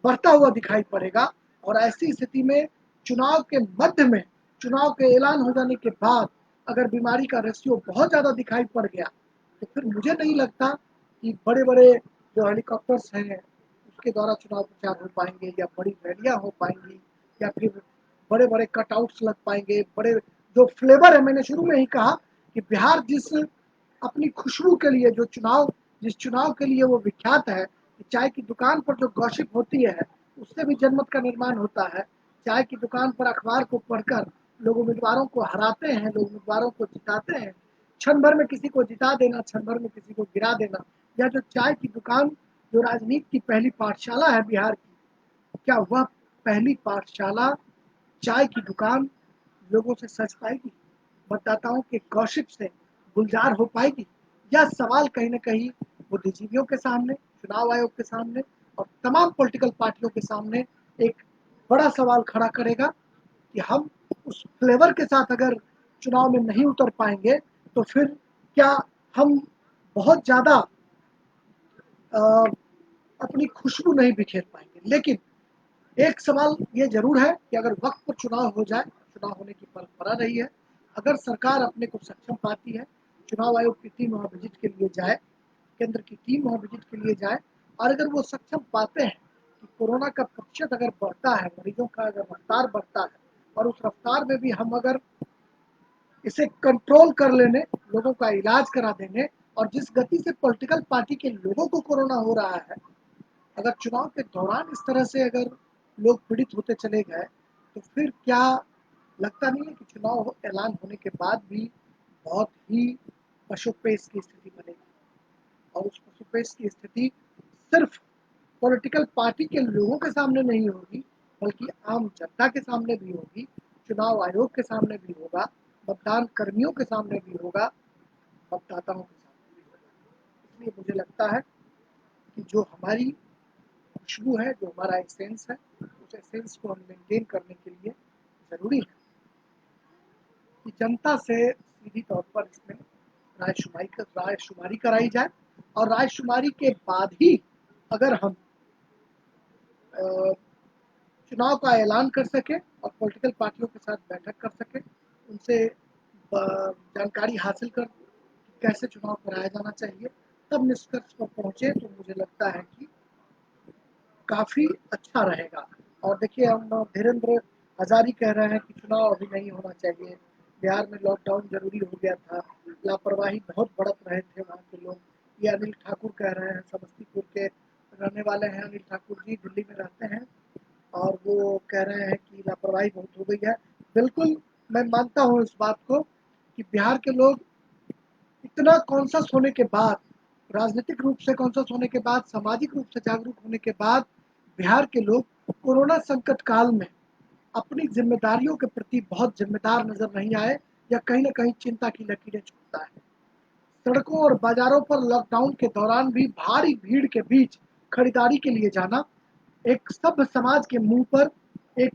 बढ़ता हुआ दिखाई पड़ेगा। और ऐसी स्थिति में चुनाव के मध्य में, चुनाव के ऐलान हो जाने के बाद अगर बीमारी का रेशियो बहुत ज़्यादा दिखाई पड़ गया, तो फिर मुझे नहीं लगता कि बड़े-बड़े जो हेलीकॉप्टर्स हैं, उसके द्वारा चुनाव प्रचार हो पाएँगे या बड़ी रैलियाँ हो पाएँगी या फिर बड़े-बड़े कटआउट्स लग पाएँगे। बड़े जो फ्लेवर है, मैंने शुरू में ही कहा कि बिहार अपनी खुशबू के लिए जिस चुनाव के लिए वो विख्यात है, कि चाय की दुकान पर जो गॉसिप होती है, उससे भी जनमत का निर्माण होता है। चाय की दुकान पर अखबार को पढ़कर लोग उम्मीदवारों को हराते हैं, लोग उम्मीदवारों को जिताते हैं। क्षण भर में किसी को जिता देना, क्षण भर में किसी को गिरा देना। या जो चाय की दुकान, जो राजनीति की पहली पाठशाला है बिहार की, क्या वह पहली पाठशाला, चाय की दुकान, लोगों से सज पाएगी? मतदाताओं के गॉसिप से गुलजार हो पाएगी? यह सवाल कहीं न कहीं बुद्धिजीवियों के सामने, चुनाव आयोग के सामने और तमाम पॉलिटिकल पार्टियों के सामने एक बड़ा सवाल खड़ा करेगा कि हम उस फ्लेवर के साथ अगर चुनाव में नहीं उतर पाएँगे, तो फिर क्या हम बहुत ज़्यादा अ, अपनी खुशबू नहीं बिखेर पाएँगे। लेकिन एक सवाल ये ज़रूर है कि अगर वक़्त पर चुनाव हो जाए, चुनाव होने की परंपरा रही है, अगर सरकार अपने को सक्षम पाती है, चुनाव आयोग की टीम वहाँ विज़िट के लिए जाए, केंद्र की टीम वहाँ विज़िट के लिए जाए, और अगर वो सक्षम पाते हैं कि कोरोना का प्रतिशत अगर बढ़ता है, मरीजों का अगर रफ्तार बढ़ता है, और उस रफ्तार में भी हम अगर इसे कंट्रोल कर लेने, लोगों का इलाज करा देंगे, और जिस गति से पॉलिटिकल पार्टी के लोगों को कोरोना हो रहा है, अगर चुनाव के दौरान इस तरह से अगर लोग पीड़ित होते चले गए, तो फिर क्या लगता नहीं है कि चुनाव ऐलान होने के बाद भी बहुत ही पशुपेश की स्थिति बनेगी? और उस पशुपेश की स्थिति सिर्फ पॉलिटिकल पार्टी के लोगों के सामने नहीं होगी, बल्कि आम जनता के सामने भी होगी, चुनाव आयोग के सामने भी होगा, मतदान कर्मियों के सामने भी होगा, मतदाताओं के सामने भी होगा। इसलिए मुझे लगता है कि जो हमारी खुशबू है, जो हमारा एसेंस है, उस एसेंस को हम मेंटेन करने के लिए ज़रूरी है कि जनता से सीधी तौर पर इसमें रायशुमारी कराई जाए, और रायशुमारी के बाद ही अगर हम चुनाव का ऐलान कर सकें और पॉलिटिकल पार्टियों के साथ बैठक कर सकें, उनसे जानकारी हासिल कर कैसे चुनाव कराया जाना चाहिए, तब निष्कर्ष पर पहुँचे तो मुझे लगता है कि काफ़ी अच्छा रहेगा। और देखिए, हम धीरेन्द्र हज़ारी कह रहे हैं कि चुनाव अभी नहीं होना चाहिए, बिहार में लॉकडाउन ज़रूरी हो गया था, लापरवाही बहुत बरत रहे थे वहाँ के लोग। ये अनिल ठाकुर कह रहे हैं, समस्तीपुर के रहने वाले हैं अनिल ठाकुर जी, दिल्ली में रहते हैं, और वो कह रहे हैं कि लापरवाही बहुत हो गई है। बिल्कुल, मैं मानता हूँ इस बात को कि बिहार के लोग इतना कॉन्शस होने के बाद, राजनीतिक रूप से कॉन्शस होने के बाद, सामाजिक रूप से जागरूक होने के बाद, बिहार के लोग कोरोना संकट काल में अपनी जिम्मेदारियों के प्रति बहुत जिम्मेदार नजर नहीं आए, या कहीं न कहीं चिंता की लकीरें छूता है। सड़कों और बाजारों पर लॉकडाउन के दौरान भी भारी भीड़ के बीच खरीदारी के लिए जाना एक सभ्य समाज के मुंह पर एक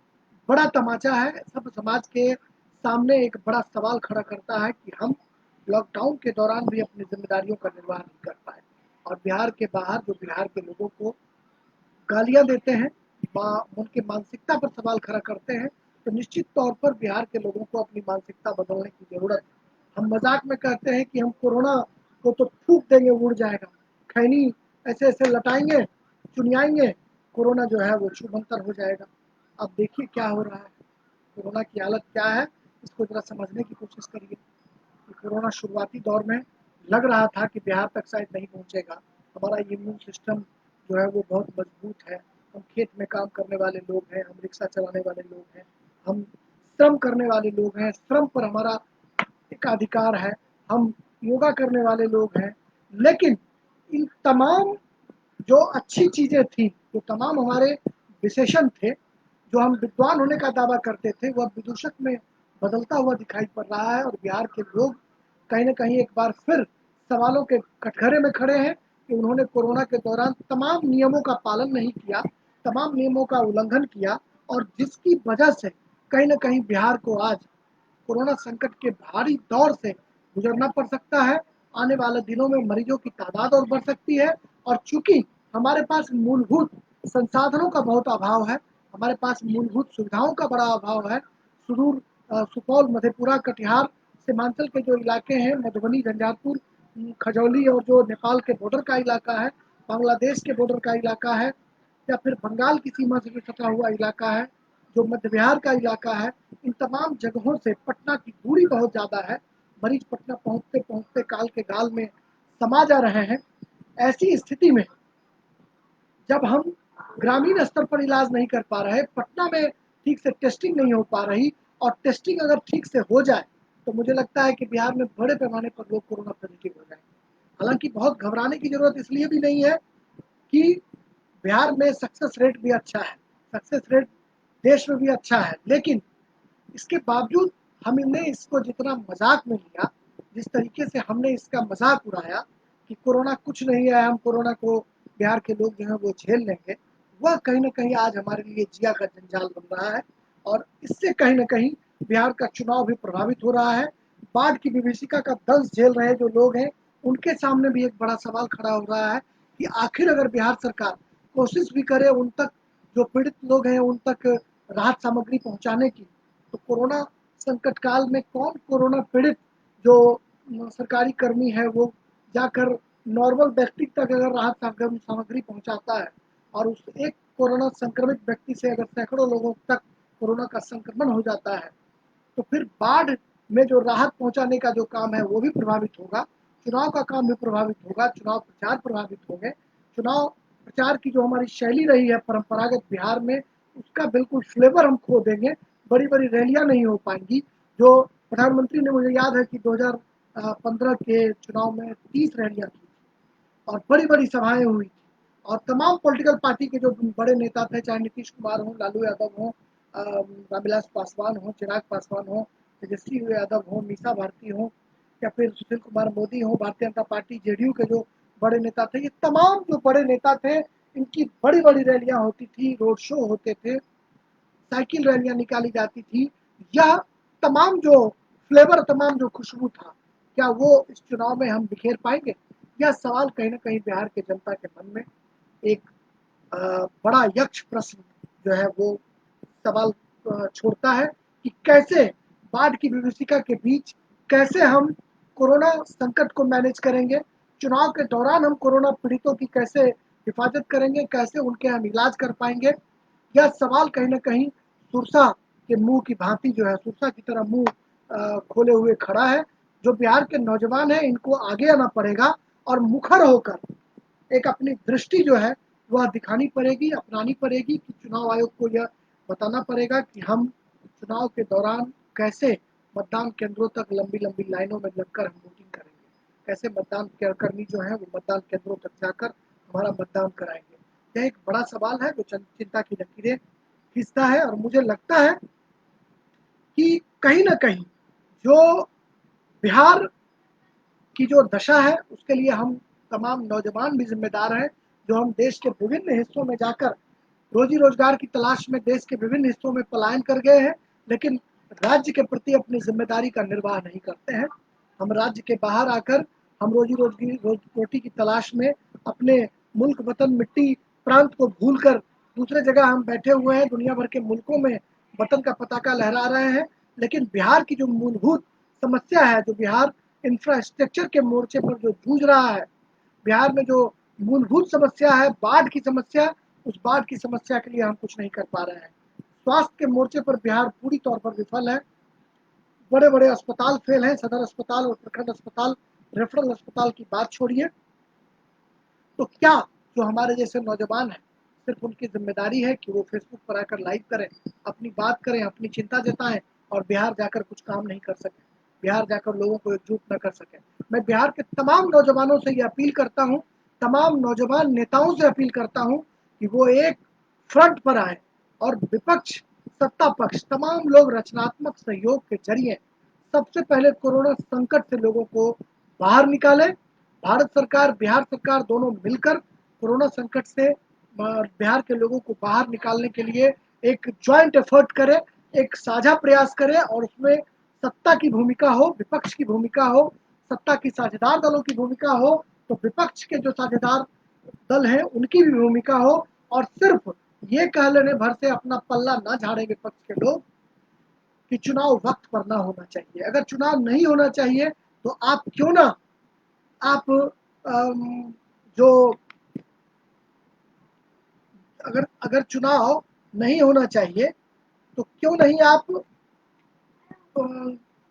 बड़ा तमाचा है। सभ्य समाज के सामने एक बड़ा सवाल खड़ा करता है कि हम लॉकडाउन के दौरान भी अपनी जिम्मेदारियों का निर्वाह नहीं कर पाए, और बिहार के बाहर जो बिहार के लोगों को गालियां देते हैं, उनकी मानसिकता पर सवाल खड़ा करते हैं, तो निश्चित तौर पर बिहार के लोगों को अपनी मानसिकता बदलने की जरूरत है। हम मजाक में कहते हैं कि हम कोरोना को तो थूक देंगे, उड़ जाएगा, खैनी ऐसे ऐसे लटाएंगे, चुनियाएंगे, कोरोना जो है वो छूमंतर हो जाएगा। अब देखिए क्या हो रहा है, कोरोना की हालत क्या है, इसको जरा समझने की कोशिश करिए कि कोरोना शुरुआती दौर में लग रहा था कि बिहार तक शायद नहीं पहुंचेगा। हमारा इम्यून सिस्टम जो है वो बहुत मजबूत है, हम खेत में काम करने वाले लोग हैं, हम रिक्शा चलाने वाले लोग हैं, हम श्रम करने वाले लोग हैं, श्रम पर हमारा एकाधिकार है, हम योगा करने वाले लोग हैं। लेकिन इन तमाम जो अच्छी चीज़ें थी, जो तमाम हमारे विशेषण थे, जो हम विद्वान होने का दावा करते थे, वह विदूषक में बदलता हुआ दिखाई पड़ रहा है, और बिहार के लोग कहीं न कहीं एक बार फिर सवालों के कटघरे में खड़े हैं कि उन्होंने कोरोना के दौरान तमाम नियमों का पालन नहीं किया, तमाम नियमों का उल्लंघन किया, और जिसकी वजह से कहीं न कहीं बिहार को आज कोरोना संकट के भारी दौर से गुजरना पड़ सकता है। आने वाले दिनों में मरीजों की तादाद और बढ़ सकती है, और चूंकि हमारे पास मूलभूत संसाधनों का बहुत अभाव है, हमारे पास मूलभूत सुविधाओं का बड़ा अभाव है। सुदूर सुपौल, मधेपुरा, कटिहार, सीमांचल के जो इलाके हैं, मधुबनी, झंझारपुर, खजौली, और जो नेपाल के बॉर्डर का इलाका है, बांग्लादेश के बॉर्डर का इलाका है, या फिर बंगाल की सीमा से भी सटा हुआ इलाका है, जो मध्य बिहार का इलाका है, इन तमाम जगहों से पटना की दूरी बहुत ज़्यादा है। मरीज पटना पहुंचते पहुंचते काल के गाल में समा जा रहे हैं। ऐसी स्थिति में जब हम ग्रामीण स्तर पर इलाज नहीं कर पा रहे, पटना में ठीक से टेस्टिंग नहीं हो पा रही, और टेस्टिंग अगर ठीक से हो जाए तो मुझे लगता है कि बिहार में बड़े पैमाने पर लोग कोरोना पॉजिटिव हो जाएंगे। हालांकि बहुत घबराने की जरूरत इसलिए भी नहीं है कि बिहार में सक्सेस रेट भी अच्छा है, सक्सेस रेट देश में भी अच्छा है, लेकिन इसके बावजूद हमने इसको जितना मजाक में लिया, जिस तरीके से हमने इसका मजाक उड़ाया कि कोरोना कुछ नहीं है, हम कोरोना को बिहार के लोग जो है वो झेल लेंगे, वह कहीं ना कहीं आज हमारे लिए जिया का जंजाल बन रहा है, और इससे कहीं ना कहीं बिहार का चुनाव भी प्रभावित हो रहा है। बाढ़ की विभीषिका का दंश झेल रहे जो लोग हैं, उनके सामने भी एक बड़ा सवाल खड़ा हो रहा है कि आखिर अगर बिहार सरकार कोशिश भी करे उन तक, जो पीड़ित लोग हैं उन तक राहत सामग्री पहुंचाने की, तो कोरोना संकट काल में कौन कोरोना पीड़ित जो सरकारी कर्मी है वो जाकर नॉर्मल व्यक्ति तक अगर राहत सामग्री पहुंचाता है, और उस एक कोरोना संक्रमित व्यक्ति से अगर सैकड़ों लोगों तक कोरोना का संक्रमण हो जाता है, तो फिर बाढ़ में जो राहत पहुंचाने का जो काम है वो भी प्रभावित होगा, चुनाव का काम भी प्रभावित होगा, चुनाव प्रचार प्रभावित होंगे, चुनाव प्रचार की जो हमारी शैली रही है परंपरागत बिहार में, उसका बिल्कुल फ्लेवर हम खो देंगे। बड़ी बड़ी रैलियां नहीं हो पाएंगी, जो प्रधानमंत्री ने, मुझे याद है कि 2015 के चुनाव में 30 रैलियां की और बड़ी बड़ी सभाएं हुई थी, और तमाम पॉलिटिकल पार्टी के जो बड़े नेता थे, चाहे नीतीश कुमार हो, लालू यादव हो, रामविलास पासवान हो, चिराग पासवान हो, तेजस्वी यादव हो, मीसा भारती हो, या फिर सुशील कुमार मोदी हो, भारतीय जनता पार्टी जेडीयू के जो बड़े नेता थे, ये तमाम जो बड़े नेता थे, इनकी बड़ी बड़ी रैलियां होती थी, रोड शो होते थे, साइकिल रैलियां निकाली जाती थी। यह तमाम जो फ्लेवर, तमाम जो खुशबू था, क्या वो इस चुनाव में हम बिखेर पाएंगे? यह सवाल कहीं ना कहीं बिहार के जनता के मन में एक बड़ा यक्ष प्रश्न जो है वो सवाल छोड़ता है कि कैसे बाढ़ की विभीषिका के बीच कैसे हम कोरोना संकट को मैनेज करेंगे, चुनाव के दौरान हम कोरोना पीड़ितों की कैसे हिफाजत करेंगे, कैसे उनके हम इलाज कर पाएंगे। यह सवाल कहीं न कहीं सुरसा के मुँह की भांति जो है, सुरसा की तरह मुँह खोले हुए खड़ा है। जो बिहार के नौजवान हैं, इनको आगे आना पड़ेगा और मुखर होकर एक अपनी दृष्टि जो है वह दिखानी पड़ेगी, अपनानी पड़ेगी कि चुनाव आयोग को यह बताना पड़ेगा कि हम चुनाव के दौरान कैसे मतदान केंद्रों तक लंबी-लंबी लाइनों में लगकर हम वोटिंग करेंगे। कैसे मतदान कर्मी जो हैं वो मतदान केंद्रों तक जाकर हमारा मतदान कराएँगे। यह एक बड़ा सवाल है जो चिंता की लकीरें खींचता है और मुझे लगता है कि कहीं न कहीं जो बिहार की जो दशा है उसके लिए हम तमाम नौजवान भी ज़िम्मेदार हैं, जो हम देश के विभिन्न हिस्सों में जाकर रोज़ी-रोज़गार की तलाश में देश के विभिन्न हिस्सों में पलायन कर गए हैं, लेकिन राज्य के प्रति अपनी ज़िम्मेदारी का निर्वाह नहीं करते हैं। हम राज्य के बाहर आकर हम रोज़ी-रोटी की तलाश में अपने मुल्क, वतन, मिट्टी, प्रांत को भूलकर दूसरे जगह हम बैठे हुए हैं, दुनिया भर के मुल्कों में वतन का पताका लहरा रहे हैं। लेकिन बिहार की जो मूलभूत समस्या है, जो बिहार इंफ्रास्ट्रक्चर के मोर्चे पर जो जूझ रहा है, बिहार में जो मूलभूत समस्या है, बाढ़ की समस्या, उस बाढ़ की समस्या के लिए हम कुछ नहीं कर पा रहे हैं। स्वास्थ्य के मोर्चे पर बिहार पूरी तौर पर विफल है। बड़े-बड़े अस्पताल फेल हैं, सदर अस्पताल और प्रखंड अस्पताल, रेफरल अस्पताल की बात छोड़िए। तो क्या जो हमारे जैसे नौजवान हैं, सिर्फ उनकी ज़िम्मेदारी है कि वो फेसबुक पर आकर लाइव करें, अपनी बात करें, अपनी चिंता जताएँ और बिहार जाकर कुछ काम नहीं कर सकें, बिहार जाकर लोगों को एकजुट न कर सकें। मैं बिहार के तमाम नौजवानों से ये अपील करता हूँ, तमाम नौजवान नेताओं से अपील करता हूँ कि वो एक फ्रंट पर आएँ और विपक्ष, सत्ता पक्ष, तमाम लोग रचनात्मक सहयोग के ज़रिए सबसे पहले कोरोना संकट से लोगों को बाहर निकालें। भारत सरकार, बिहार सरकार दोनों मिलकर कोरोना संकट से बिहार के लोगों को बाहर निकालने के लिए एक जॉइंट एफर्ट करें, एक साझा प्रयास करें और उसमें सत्ता की भूमिका हो, विपक्ष की भूमिका हो, सत्ता की साझेदार दलों की भूमिका हो, तो विपक्ष के जो साझेदार दल हैं उनकी भी भूमिका हो और सिर्फ ये कह लेने भर से अपना पल्ला ना झाड़ें विपक्ष के लोग कि चुनाव वक्त पर ना होना चाहिए। अगर चुनाव नहीं होना चाहिए तो आप क्यों ना आप जो अगर अगर चुनाव नहीं होना चाहिए तो क्यों नहीं आप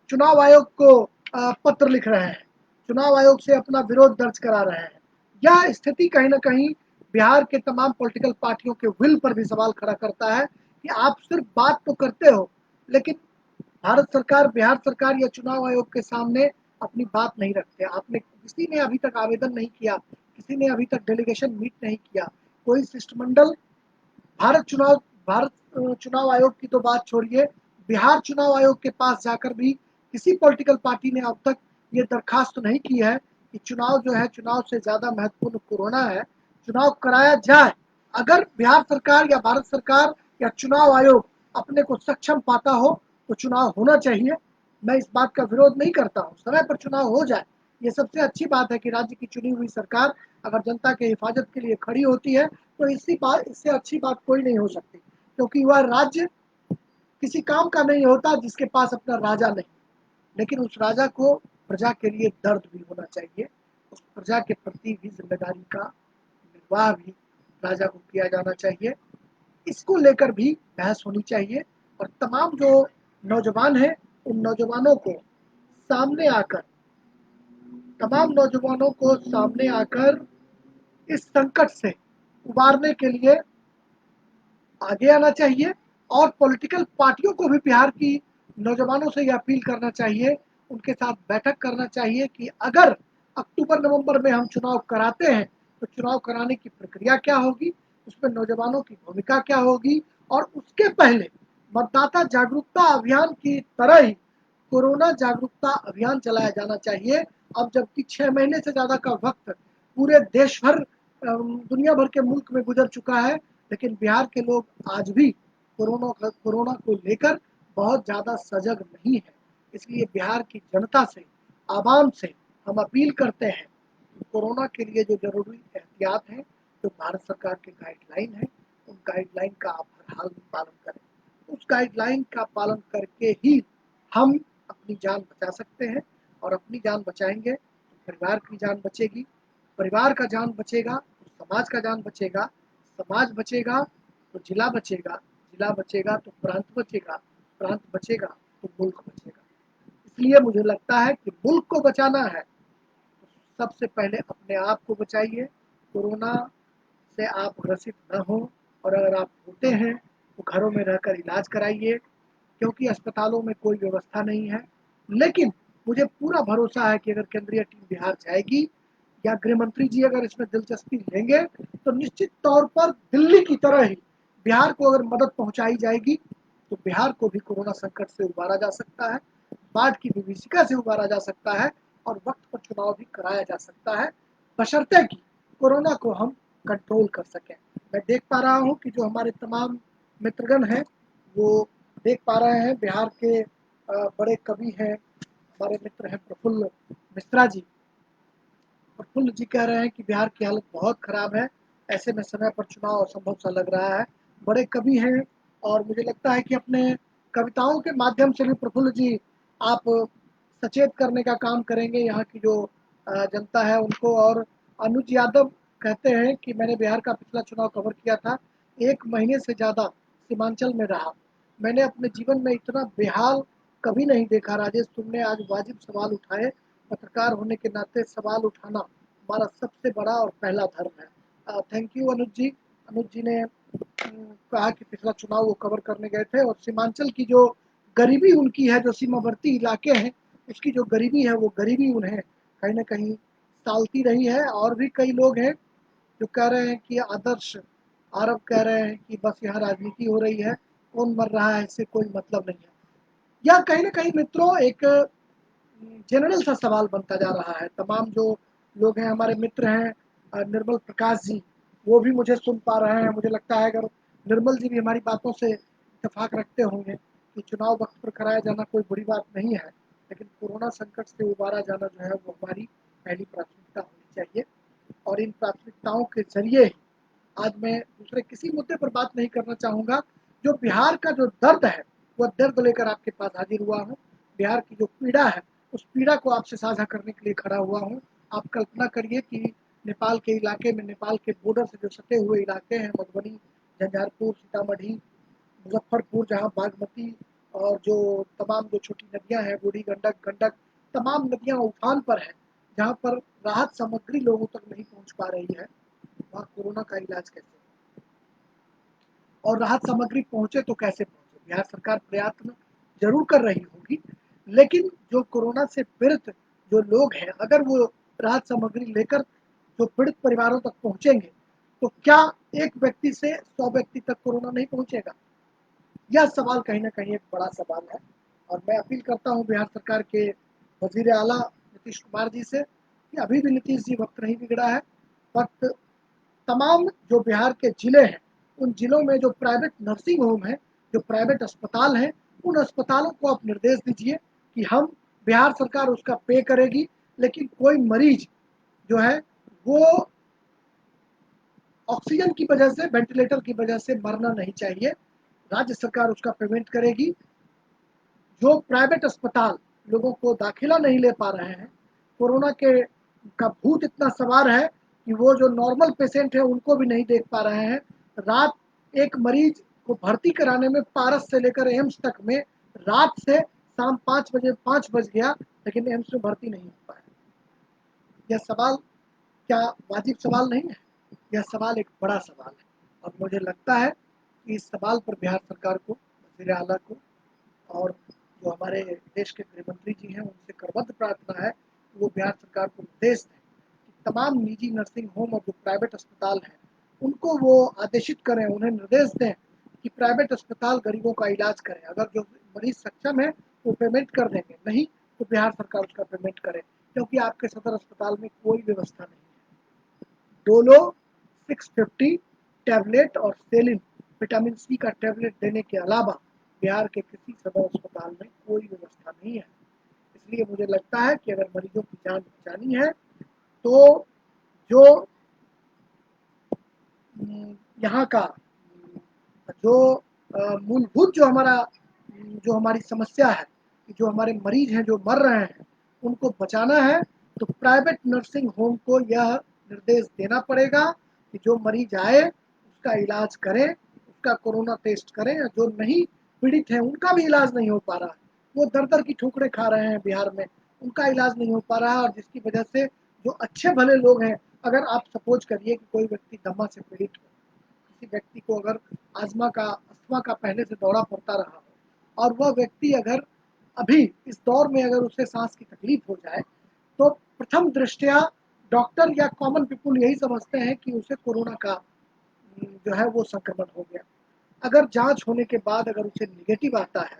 चुनाव आयोग को पत्र लिख रहे हैं, चुनाव आयोग से अपना विरोध दर्ज करा रहे हैं। यह स्थिति कहीं न कहीं बिहार के तमाम पॉलिटिकल पार्टियों के विल पर भी सवाल खड़ा करता है कि आप सिर्फ बात तो करते हो, लेकिन भारत सरकार, बिहार सरकार या चुनाव आयोग के सामने अपनी बात नहीं रखते। आपने किसी ने अभी तक आवेदन नहीं किया, किसी ने अभी तक डेलीगेशन मीट नहीं किया, कोई शिष्टमंडल भारत चुनाव आयोग की तो बात छोड़िए, बिहार चुनाव आयोग के पास जाकर भी किसी पॉलिटिकल पार्टी ने अब तक ये दरखास्त नहीं की है कि चुनाव जो है, चुनाव से ज़्यादा महत्वपूर्ण कोरोना है, चुनाव कराया जाए। अगर बिहार सरकार या भारत सरकार या चुनाव आयोग अपने को सक्षम पाता हो, तो चुनाव होना चाहिए। मैं इस बात का विरोध नहीं करता हूँ, समय पर चुनाव हो जाए। ये सबसे अच्छी बात है कि राज्य की चुनी हुई सरकार अगर जनता के हिफाजत के लिए खड़ी होती है, तो इससे अच्छी बात कोई नहीं हो सकती, क्योंकि वह राज्य किसी काम का नहीं होता जिसके पास अपना राजा नहीं, लेकिन उस राजा को प्रजा के लिए दर्द भी होना चाहिए, उस प्रजा के प्रति भी जिम्मेदारी का निर्वाह भी राजा को किया जाना चाहिए। इसको लेकर भी बहस होनी चाहिए और तमाम जो नौजवान हैं, उन नौजवानों को सामने आकर तमाम नौजवानों को सामने आकर इस संकट से उबारने के लिए आगे आना चाहिए और पॉलिटिकल पार्टियों को भी बिहार की नौजवानों से ये अपील करना चाहिए, उनके साथ बैठक करना चाहिए कि अगर अक्टूबर-नवंबर में हम चुनाव कराते हैं, तो चुनाव कराने की प्रक्रिया क्या होगी, उसमें नौजवानों की भूमिका क्या होगी और उसके पहले मतदाता जागरूकता अभियान की तरह ही कोरोना जागरूकता अभियान चलाया जाना चाहिए। अब जबकि 6 महीने से ज़्यादा का वक़्त पूरे देश भर दुनिया भर के मुल्क में गुजर चुका है, लेकिन बिहार के लोग आज भी कोरोना को लेकर बहुत ज़्यादा सजग नहीं है। इसलिए बिहार की जनता से, आवाम से हम अपील करते हैं कि कोरोना के लिए जो ज़रूरी एहतियात हैं, जो भारत सरकार के गाइडलाइन हैं, उन गाइडलाइन का आप हर हाल में पालन करें। गाइडलाइन का पालन करके ही हम अपनी जान बचा सकते हैं, और अपनी जान बचाएंगे तो परिवार की जान बचेगी, परिवार का जान बचेगा तो समाज का जान बचेगा, समाज बचेगा तो जिला बचेगा, जिला बचेगा तो प्रांत बचेगा, प्रांत बचेगा तो मुल्क बचेगा। इसलिए मुझे लगता है कि मुल्क को बचाना है तो सबसे पहले अपने आप को बचाइए, कोरोना से आप ग्रसित न हो, और अगर आप होते हैं तो घरों में रहकर इलाज कराइए, क्योंकि अस्पतालों में कोई व्यवस्था नहीं है। लेकिन मुझे पूरा भरोसा है कि अगर केंद्रीय टीम बिहार जाएगी या गृह मंत्री जी अगर इसमें दिलचस्पी लेंगे तो निश्चित तौर पर दिल्ली की तरह ही बिहार को अगर मदद पहुंचाई जाएगी तो बिहार को भी कोरोना संकट से उबारा जा सकता है, बाढ़ की विभीषिका से उबारा जा सकता है, और वक्त पर चुनाव भी कराया जा सकता है, बशर्ते कि कोरोना को हम कंट्रोल कर सकें। मैं देख पा रहा हूँ कि जो हमारे तमाम मित्रगण हैं वो देख पा रहे हैं, बिहार के बड़े कवि हैं, हमारे मित्र हैं प्रफुल्ल मिश्रा जी। प्रफुल्ल जी कह रहे हैं कि बिहार की हालत बहुत खराब है, ऐसे में समय पर चुनाव असंभव सा लग रहा है। बड़े कवि हैं और मुझे लगता है कि अपने कविताओं के माध्यम से भी प्रफुल्ल जी आप सचेत करने का काम करेंगे यहाँ की जो जनता है उनको। और अनुज यादव कहते हैं कि मैंने बिहार का पिछला चुनाव कवर किया था, 1 महीने से ज़्यादा सीमांचल में रहा, मैंने अपने जीवन में इतना बेहाल कभी नहीं देखा। राजेश, तुमने आज वाजिब सवाल उठाए, पत्रकार होने के नाते सवाल उठाना हमारा सबसे बड़ा और पहला धर्म है। थैंक यू अनुज जी। अनुज जी ने कहा कि पिछला चुनाव वो कवर करने गए थे, और सीमांचल की जो गरीबी उनकी है, जो सीमावर्ती इलाके हैं उसकी जो गरीबी है, वो गरीबी उन्हें कहीं ना कहीं सालती रही है। और भी कई लोग हैं जो कह रहे हैं कि आदर्श आरब कह रहे हैं कि बस यहाँ राजनीति हो रही है, कौन मर रहा है इससे कोई मतलब नहीं है। यह कहीं ना कहीं मित्रों एक जनरल सा सवाल बनता जा रहा है। तमाम जो लोग हैं, हमारे मित्र हैं निर्मल प्रकाश जी, वो भी मुझे सुन पा रहे हैं। मुझे लगता है अगर निर्मल जी भी हमारी बातों से इतफाक रखते होंगे कि चुनाव वक्त पर कराया जाना कोई बड़ी बात नहीं है, लेकिन कोरोना संकट से उबारा जाना जो है वो हमारी पहली प्राथमिकता होनी चाहिए। और इन प्राथमिकताओं के जरिए ही आज मैं दूसरे किसी मुद्दे पर बात नहीं करना चाहूँगा। जो बिहार का जो दर्द है, वह दर्द लेकर आपके पास हाजिर हुआ हूँ। बिहार की जो पीड़ा है, उस पीड़ा को आपसे साझा करने के लिए खड़ा हुआ हूँ। आप कल्पना करिए कि नेपाल के इलाके में, नेपाल के बॉर्डर से जो सटे हुए इलाके हैं, मधुबनी, झंझारपुर, सीतामढ़ी, मुजफ्फरपुर, जहाँ बागमती और जो तमाम जो छोटी नदियाँ हैं, बूढ़ी गंडक, गंडक, तमाम नदियाँ उफान पर हैं, जहाँ पर राहत सामग्री लोगों तक नहीं पहुँच पा रही है, वहाँ कोरोना का इलाज कैसे, और राहत सामग्री पहुंचे तो कैसे पहुंचे। बिहार सरकार प्रयत्न जरूर कर रही होगी, लेकिन जो कोरोना से पीड़ित जो लोग हैं, अगर वो राहत सामग्री लेकर जो पीड़ित परिवारों तक पहुंचेंगे तो क्या एक व्यक्ति से 100 व्यक्ति तक कोरोना नहीं पहुंचेगा? यह सवाल कहीं ना कहीं एक बड़ा सवाल है। और मैं अपील करता हूं बिहार सरकार के वजीर आला नीतीश कुमार जी से कि अभी भी नीतीश जी वक्त नहीं बिगड़ा है, वक्त तमाम जो बिहार के जिले हैं, उन जिलों में जो प्राइवेट नर्सिंग होम है, जो प्राइवेट अस्पताल हैं, उन अस्पतालों को आप निर्देश दीजिए कि हम बिहार सरकार उसका पे करेगी, लेकिन कोई मरीज जो है वो ऑक्सीजन की वजह से, वेंटिलेटर की वजह से मरना नहीं चाहिए। राज्य सरकार उसका पेमेंट करेगी। जो प्राइवेट अस्पताल लोगों को दाखिला नहीं ले पा रहे हैं, कोरोना के का भूत इतना सवार है कि वो जो नॉर्मल पेशेंट है उनको भी नहीं देख पा रहे हैं। रात एक मरीज को भर्ती कराने में पारस से लेकर एम्स तक में रात से शाम 5 बजे 5 बज गया, लेकिन एम्स में भर्ती नहीं हो पाया। यह सवाल क्या वाजिब सवाल नहीं है? यह सवाल एक बड़ा सवाल है, और मुझे लगता है कि इस सवाल पर बिहार सरकार को, वजीर आला को, और जो हमारे देश के गृह मंत्री जी हैं उनसे करबद्ध प्रार्थना है कि वो बिहार सरकार को निर्देश दें कि तमाम निजी नर्सिंग होम और जो प्राइवेट अस्पताल हैं उनको वो आदेशित करें, उन्हें निर्देश दें कि प्राइवेट अस्पताल गरीबों का इलाज करें। अगर जो मरीज सक्षम है वो पेमेंट कर देंगे, नहीं तो बिहार सरकार उसका पेमेंट करे, क्योंकि आपके सदर अस्पताल में कोई व्यवस्था नहीं है। डोलो 650 टैबलेट और सेलिन विटामिन सी का टैबलेट देने के अलावा बिहार के किसी सदर अस्पताल में कोई व्यवस्था नहीं है। इसलिए मुझे लगता है कि अगर मरीजों की जान बचानी है तो जो यहाँ का जो मूलभूत जो हमारी समस्या है, जो हमारे मरीज हैं जो मर रहे हैं, उनको बचाना है, तो प्राइवेट नर्सिंग होम को यह निर्देश देना पड़ेगा कि जो मरीज आए उसका इलाज करें, उसका कोरोना टेस्ट करें। जो नहीं पीड़ित हैं उनका भी इलाज नहीं हो पा रहा है, वो दर-दर की ठोकरें खा रहे हैं बिहार में, उनका इलाज नहीं हो पा रहा है, और जिसकी वजह से जो अच्छे भले लोग हैं, अगर आप सपोज करिए कि कोई व्यक्ति दमा से पीड़ित हो, किसी व्यक्ति को अगर अस्थमा का पहले से दौरा पड़ता रहा हो, और वह व्यक्ति अगर अभी इस दौर में अगर उसे सांस की तकलीफ हो जाए, तो प्रथम दृष्टया डॉक्टर या कॉमन पीपल यही समझते हैं कि उसे कोरोना का जो है वो संक्रमण हो गया। अगर जांच होने के बाद अगर उसे नेगेटिव आता है,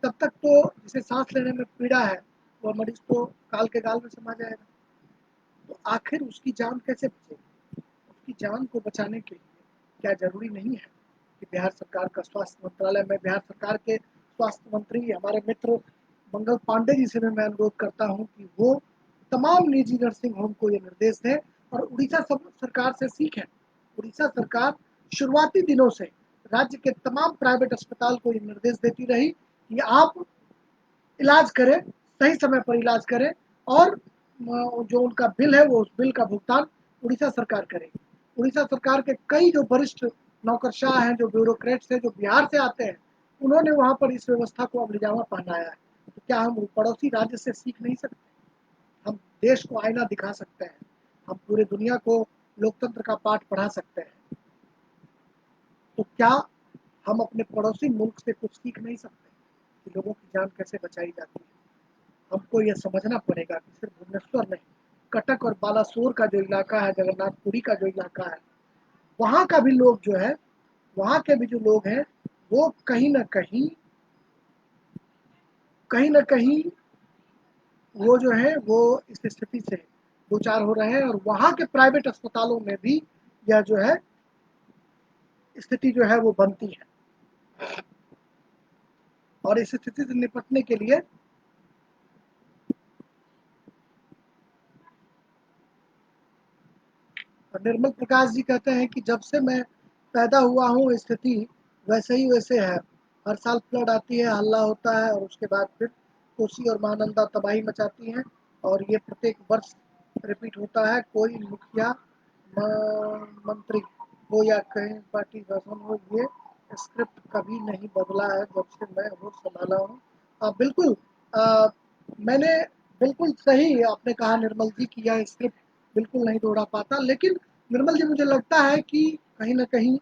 तब तक तो जिसे सांस लेने में पीड़ा है, वह मरीज तो काल के गाल में समा जाएगा। तो आखिर उसकी जान कैसे बचेगी? उसकी जान को बचाने के लिए क्या ज़रूरी नहीं है कि बिहार सरकार का स्वास्थ्य मंत्रालय में बिहार सरकार के स्वास्थ्य मंत्री हमारे मित्र मंगल पांडे जी से भी मैं अनुरोध करता हूँ कि वो तमाम निजी नर्सिंग होम को ये निर्देश दें, और उड़ीसा सरकार से सीखें। उड़ीसा सरकार शुरुआती दिनों से राज्य के तमाम प्राइवेट अस्पताल को ये निर्देश देती रही कि आप इलाज करें, सही समय पर इलाज करें, और जो उनका बिल है वो उस बिल का भुगतान उड़ीसा सरकार करेगी। उड़ीसा सरकार के कई जो वरिष्ठ नौकरशाह हैं, जो ब्यूरोक्रेट्स हैं, जो बिहार से आते हैं, उन्होंने वहाँ पर इस व्यवस्था को अमलीजामा पहनाया है। तो क्या हम पड़ोसी राज्य से सीख नहीं सकते? हम देश को आईना दिखा सकते हैं, हम पूरे दुनिया को लोकतंत्र का पाठ पढ़ा सकते हैं। तो क्या हम अपने पड़ोसी मुल्क से कुछ सीख नहीं सकते कि लोगों की जान कैसे बचाई जाती है? हमको यह समझना पड़ेगा कि सिर्फ भुवनेश्वर नहीं, कटक और बालासोर का जो इलाका है, जगन्नाथपुरी का जो इलाका है, वहाँ का भी लोग जो है, वहाँ के भी जो लोग हैं, वो कहीं न कहीं वो जो है वो इस स्थिति से दो चार हो रहे हैं, और वहाँ के प्राइवेट अस्पतालों में भी यह जो है स्थिति जो है वो बनती है। और इस स्थिति से निपटने के लिए निर्मल प्रकाश जी कहते हैं कि जब से मैं पैदा हुआ हूँ स्थिति वैसे ही वैसे है। हर साल फ्लड आती है, हल्ला होता है, और उसके बाद फिर कोसी और महानंदा तबाही मचाती हैं, और ये प्रत्येक वर्ष रिपीट होता है। कोई मुखिया मंत्री हो या कहीं पार्टी शासन हो, ये स्क्रिप्ट कभी नहीं बदला है जब से मैं होश संभाला हूँ। बिल्कुल, आ, मैंने बिल्कुल सही आपने कहा निर्मल जी की यह स्क्रिप्ट बिल्कुल नहीं दौड़ा पाता, लेकिन निर्मल जी मुझे लगता है कि कहीं न कहीं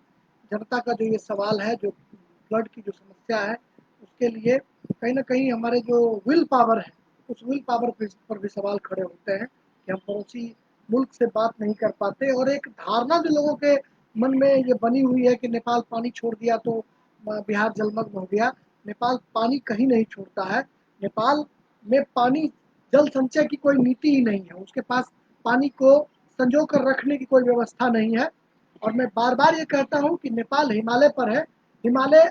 जनता का जो ये सवाल है, जो फ्लड की जो समस्या है, उसके लिए कहीं न कहीं हमारे जो विल पावर है, उस विल पावर पर भी सवाल खड़े होते हैं कि हम पड़ोसी मुल्क से बात नहीं कर पाते, और एक धारणा जो लोगों के मन में ये बनी हुई है कि नेपाल पानी छोड़ दिया तो बिहार जलमग्न हो गया। नेपाल पानी कहीं नहीं छोड़ता है। नेपाल में पानी जल संचय की कोई नीति ही नहीं है। उसके पास पानी को संजो कर रखने की कोई व्यवस्था नहीं है। और मैं बार-बार ये कहता हूँ कि नेपाल हिमालय पर है। हिमालय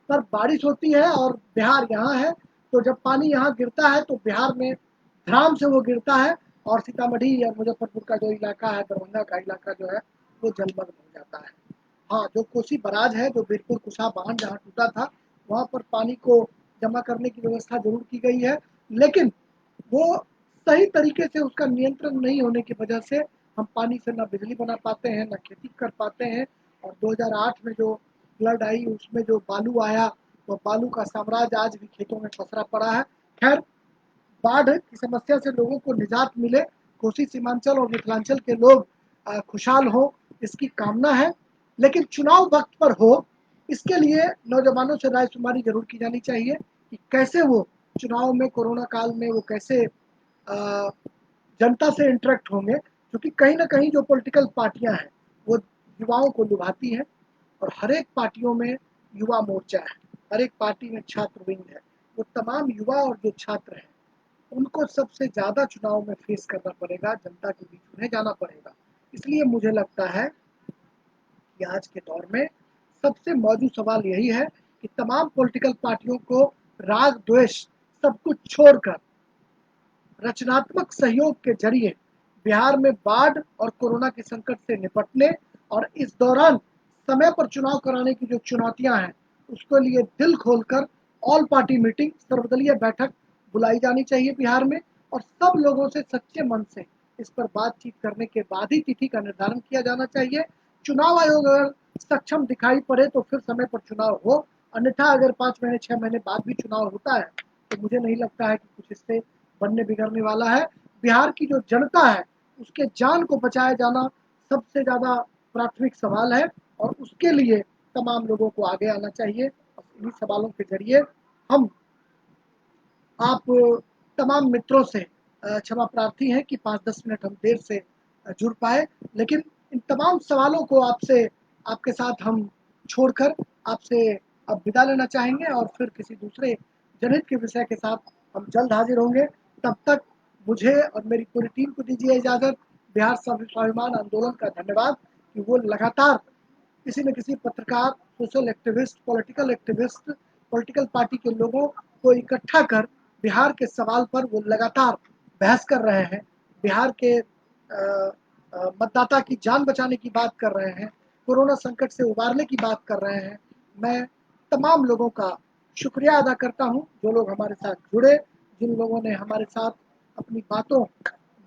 पर बारिश होती है और बिहार यहाँ है, तो जब पानी यहाँ गिरता है तो बिहार में धराम से वो गिरता है, और सीतामढ़ी या मुजफ्फरपुर का जो इलाका है, दरभंगा का इलाका जो है, वो जलमग्न हो जाता है। हाँ, जो कोसी बराज है, जो बीरपुर कुशा बांध जहाँ टूटा था, वहाँ पर पानी को जमा करने की व्यवस्था ज़रूर की गई है, लेकिन वो सही तरीके से उसका नियंत्रण नहीं होने की वजह से हम पानी से ना बिजली बना पाते हैं, ना खेती कर पाते हैं। और 2008 में जो फ्लड आई, उसमें जो बालू आया, वो बालू का साम्राज्य आज भी खेतों में पसरा पड़ा है। खैर, बाढ़ की समस्या से लोगों को निजात मिले, कोसी सीमांचल और मिथिलांचल के लोग खुशहाल हों, इसकी कामना है। लेकिन चुनाव वक्त पर हो, इसके लिए नौजवानों से रायशुमारी जरूर की जानी चाहिए कि कैसे वो चुनाव में, कोरोना काल में वो कैसे जनता से इंटरेक्ट होंगे, क्योंकि कहीं ना कहीं जो पॉलिटिकल पार्टियां हैं वो युवाओं को लुभाती हैं, और हर एक पार्टियों में युवा मोर्चा है, हर एक पार्टी में छात्र विंग है। वो तमाम युवा और जो छात्र हैं, उनको सबसे ज़्यादा चुनाव में फेस करना पड़ेगा, जनता के बीच उन्हें जाना पड़ेगा। इसलिए मुझे लगता है कि आज के दौर में सबसे मौजूद सवाल यही है कि तमाम पॉलिटिकल पार्टियों को राग द्वेष सब कुछ छोड़कर रचनात्मक सहयोग के जरिए बिहार में बाढ़ और कोरोना के संकट से निपटने, और इस दौरान समय पर चुनाव कराने की जो चुनौतियां हैं उसके लिए दिल खोलकर ऑल पार्टी मीटिंग, सर्वदलीय बैठक बुलाई जानी चाहिए बिहार में, और सब लोगों से सच्चे मन से इस पर बातचीत करने के बाद ही तिथि का निर्धारण किया जाना चाहिए। चुनाव आयोग अगर सक्षम दिखाई पड़े तो फिर समय पर चुनाव हो, अन्यथा अगर 5 महीने 6 महीने बाद भी चुनाव होता है तो मुझे नहीं लगता है कि कुछ इससे बनने बिगड़ने वाला है। बिहार की जो जनता है उसके जान को बचाया जाना सबसे ज़्यादा प्राथमिक सवाल है, और उसके लिए तमाम लोगों को आगे आना चाहिए। और इन्हीं सवालों के जरिए हम आप तमाम मित्रों से क्षमा प्रार्थी हैं कि 5-10 मिनट हम देर से जुड़ पाए, लेकिन इन तमाम सवालों को आपसे आपके साथ हम छोड़कर आपसे अब विदा लेना चाहेंगे, और फिर किसी दूसरे जनहित के विषय के साथ हम जल्द हाजिर होंगे। तब तक मुझे और मेरी पूरी टीम को दीजिए इजाज़त। बिहार स्वाभिमान आंदोलन का धन्यवाद कि वो लगातार किसी न किसी पत्रकार, सोशल एक्टिविस्ट, पॉलिटिकल पार्टी के लोगों को इकट्ठा कर बिहार के सवाल पर वो लगातार बहस कर रहे हैं। बिहार के मतदाता की जान बचाने की बात कर रहे हैं, कोरोना संकट से उबारने की बात कर रहे हैं। मैं तमाम लोगों का शुक्रिया अदा करता हूँ जो लोग हमारे साथ जुड़े, जिन लोगों ने हमारे साथ अपनी बातों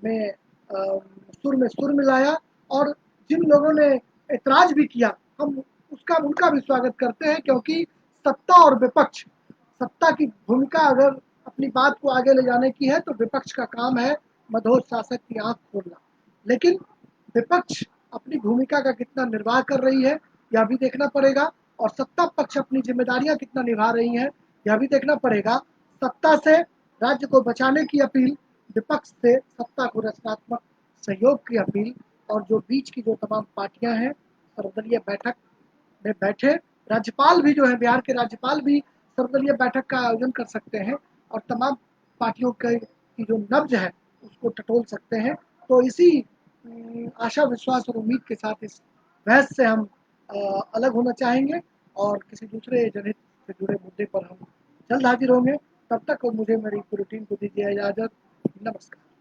में सुर में सुर मिलाया, और जिन लोगों ने ऐतराज़ भी किया, हम उसका उनका भी स्वागत करते हैं, क्योंकि सत्ता और विपक्ष, सत्ता की भूमिका अगर अपनी बात को आगे ले जाने की है तो विपक्ष का काम है मदहोश शासक की आँख खोलना। लेकिन विपक्ष अपनी भूमिका का कितना निर्वाह कर रही है यह भी देखना पड़ेगा, और सत्ता पक्ष अपनी जिम्मेदारियां कितना निभा रही हैं यह भी देखना पड़ेगा। सत्ता से राज्य को बचाने की अपील, विपक्ष से सत्ता को रचनात्मक सहयोग की अपील, और जो बीच की जो तमाम पार्टियां हैं सर्वदलीय बैठक में बैठे, राज्यपाल भी जो है बिहार के राज्यपाल भी सर्वदलीय बैठक का आयोजन कर सकते हैं, और तमाम पार्टियों के की जो नब्ज है उसको टटोल सकते हैं। तो इसी आशा विश्वास और उम्मीद के साथ इस बहस से हम अलग होना चाहेंगे, और किसी दूसरे जनहित से जुड़े मुद्दे पर हम जल्द हाजिर होंगे। तब तक मुझे मेरी पूरी टीम को दीजिए इजाज़त। नमस्कार।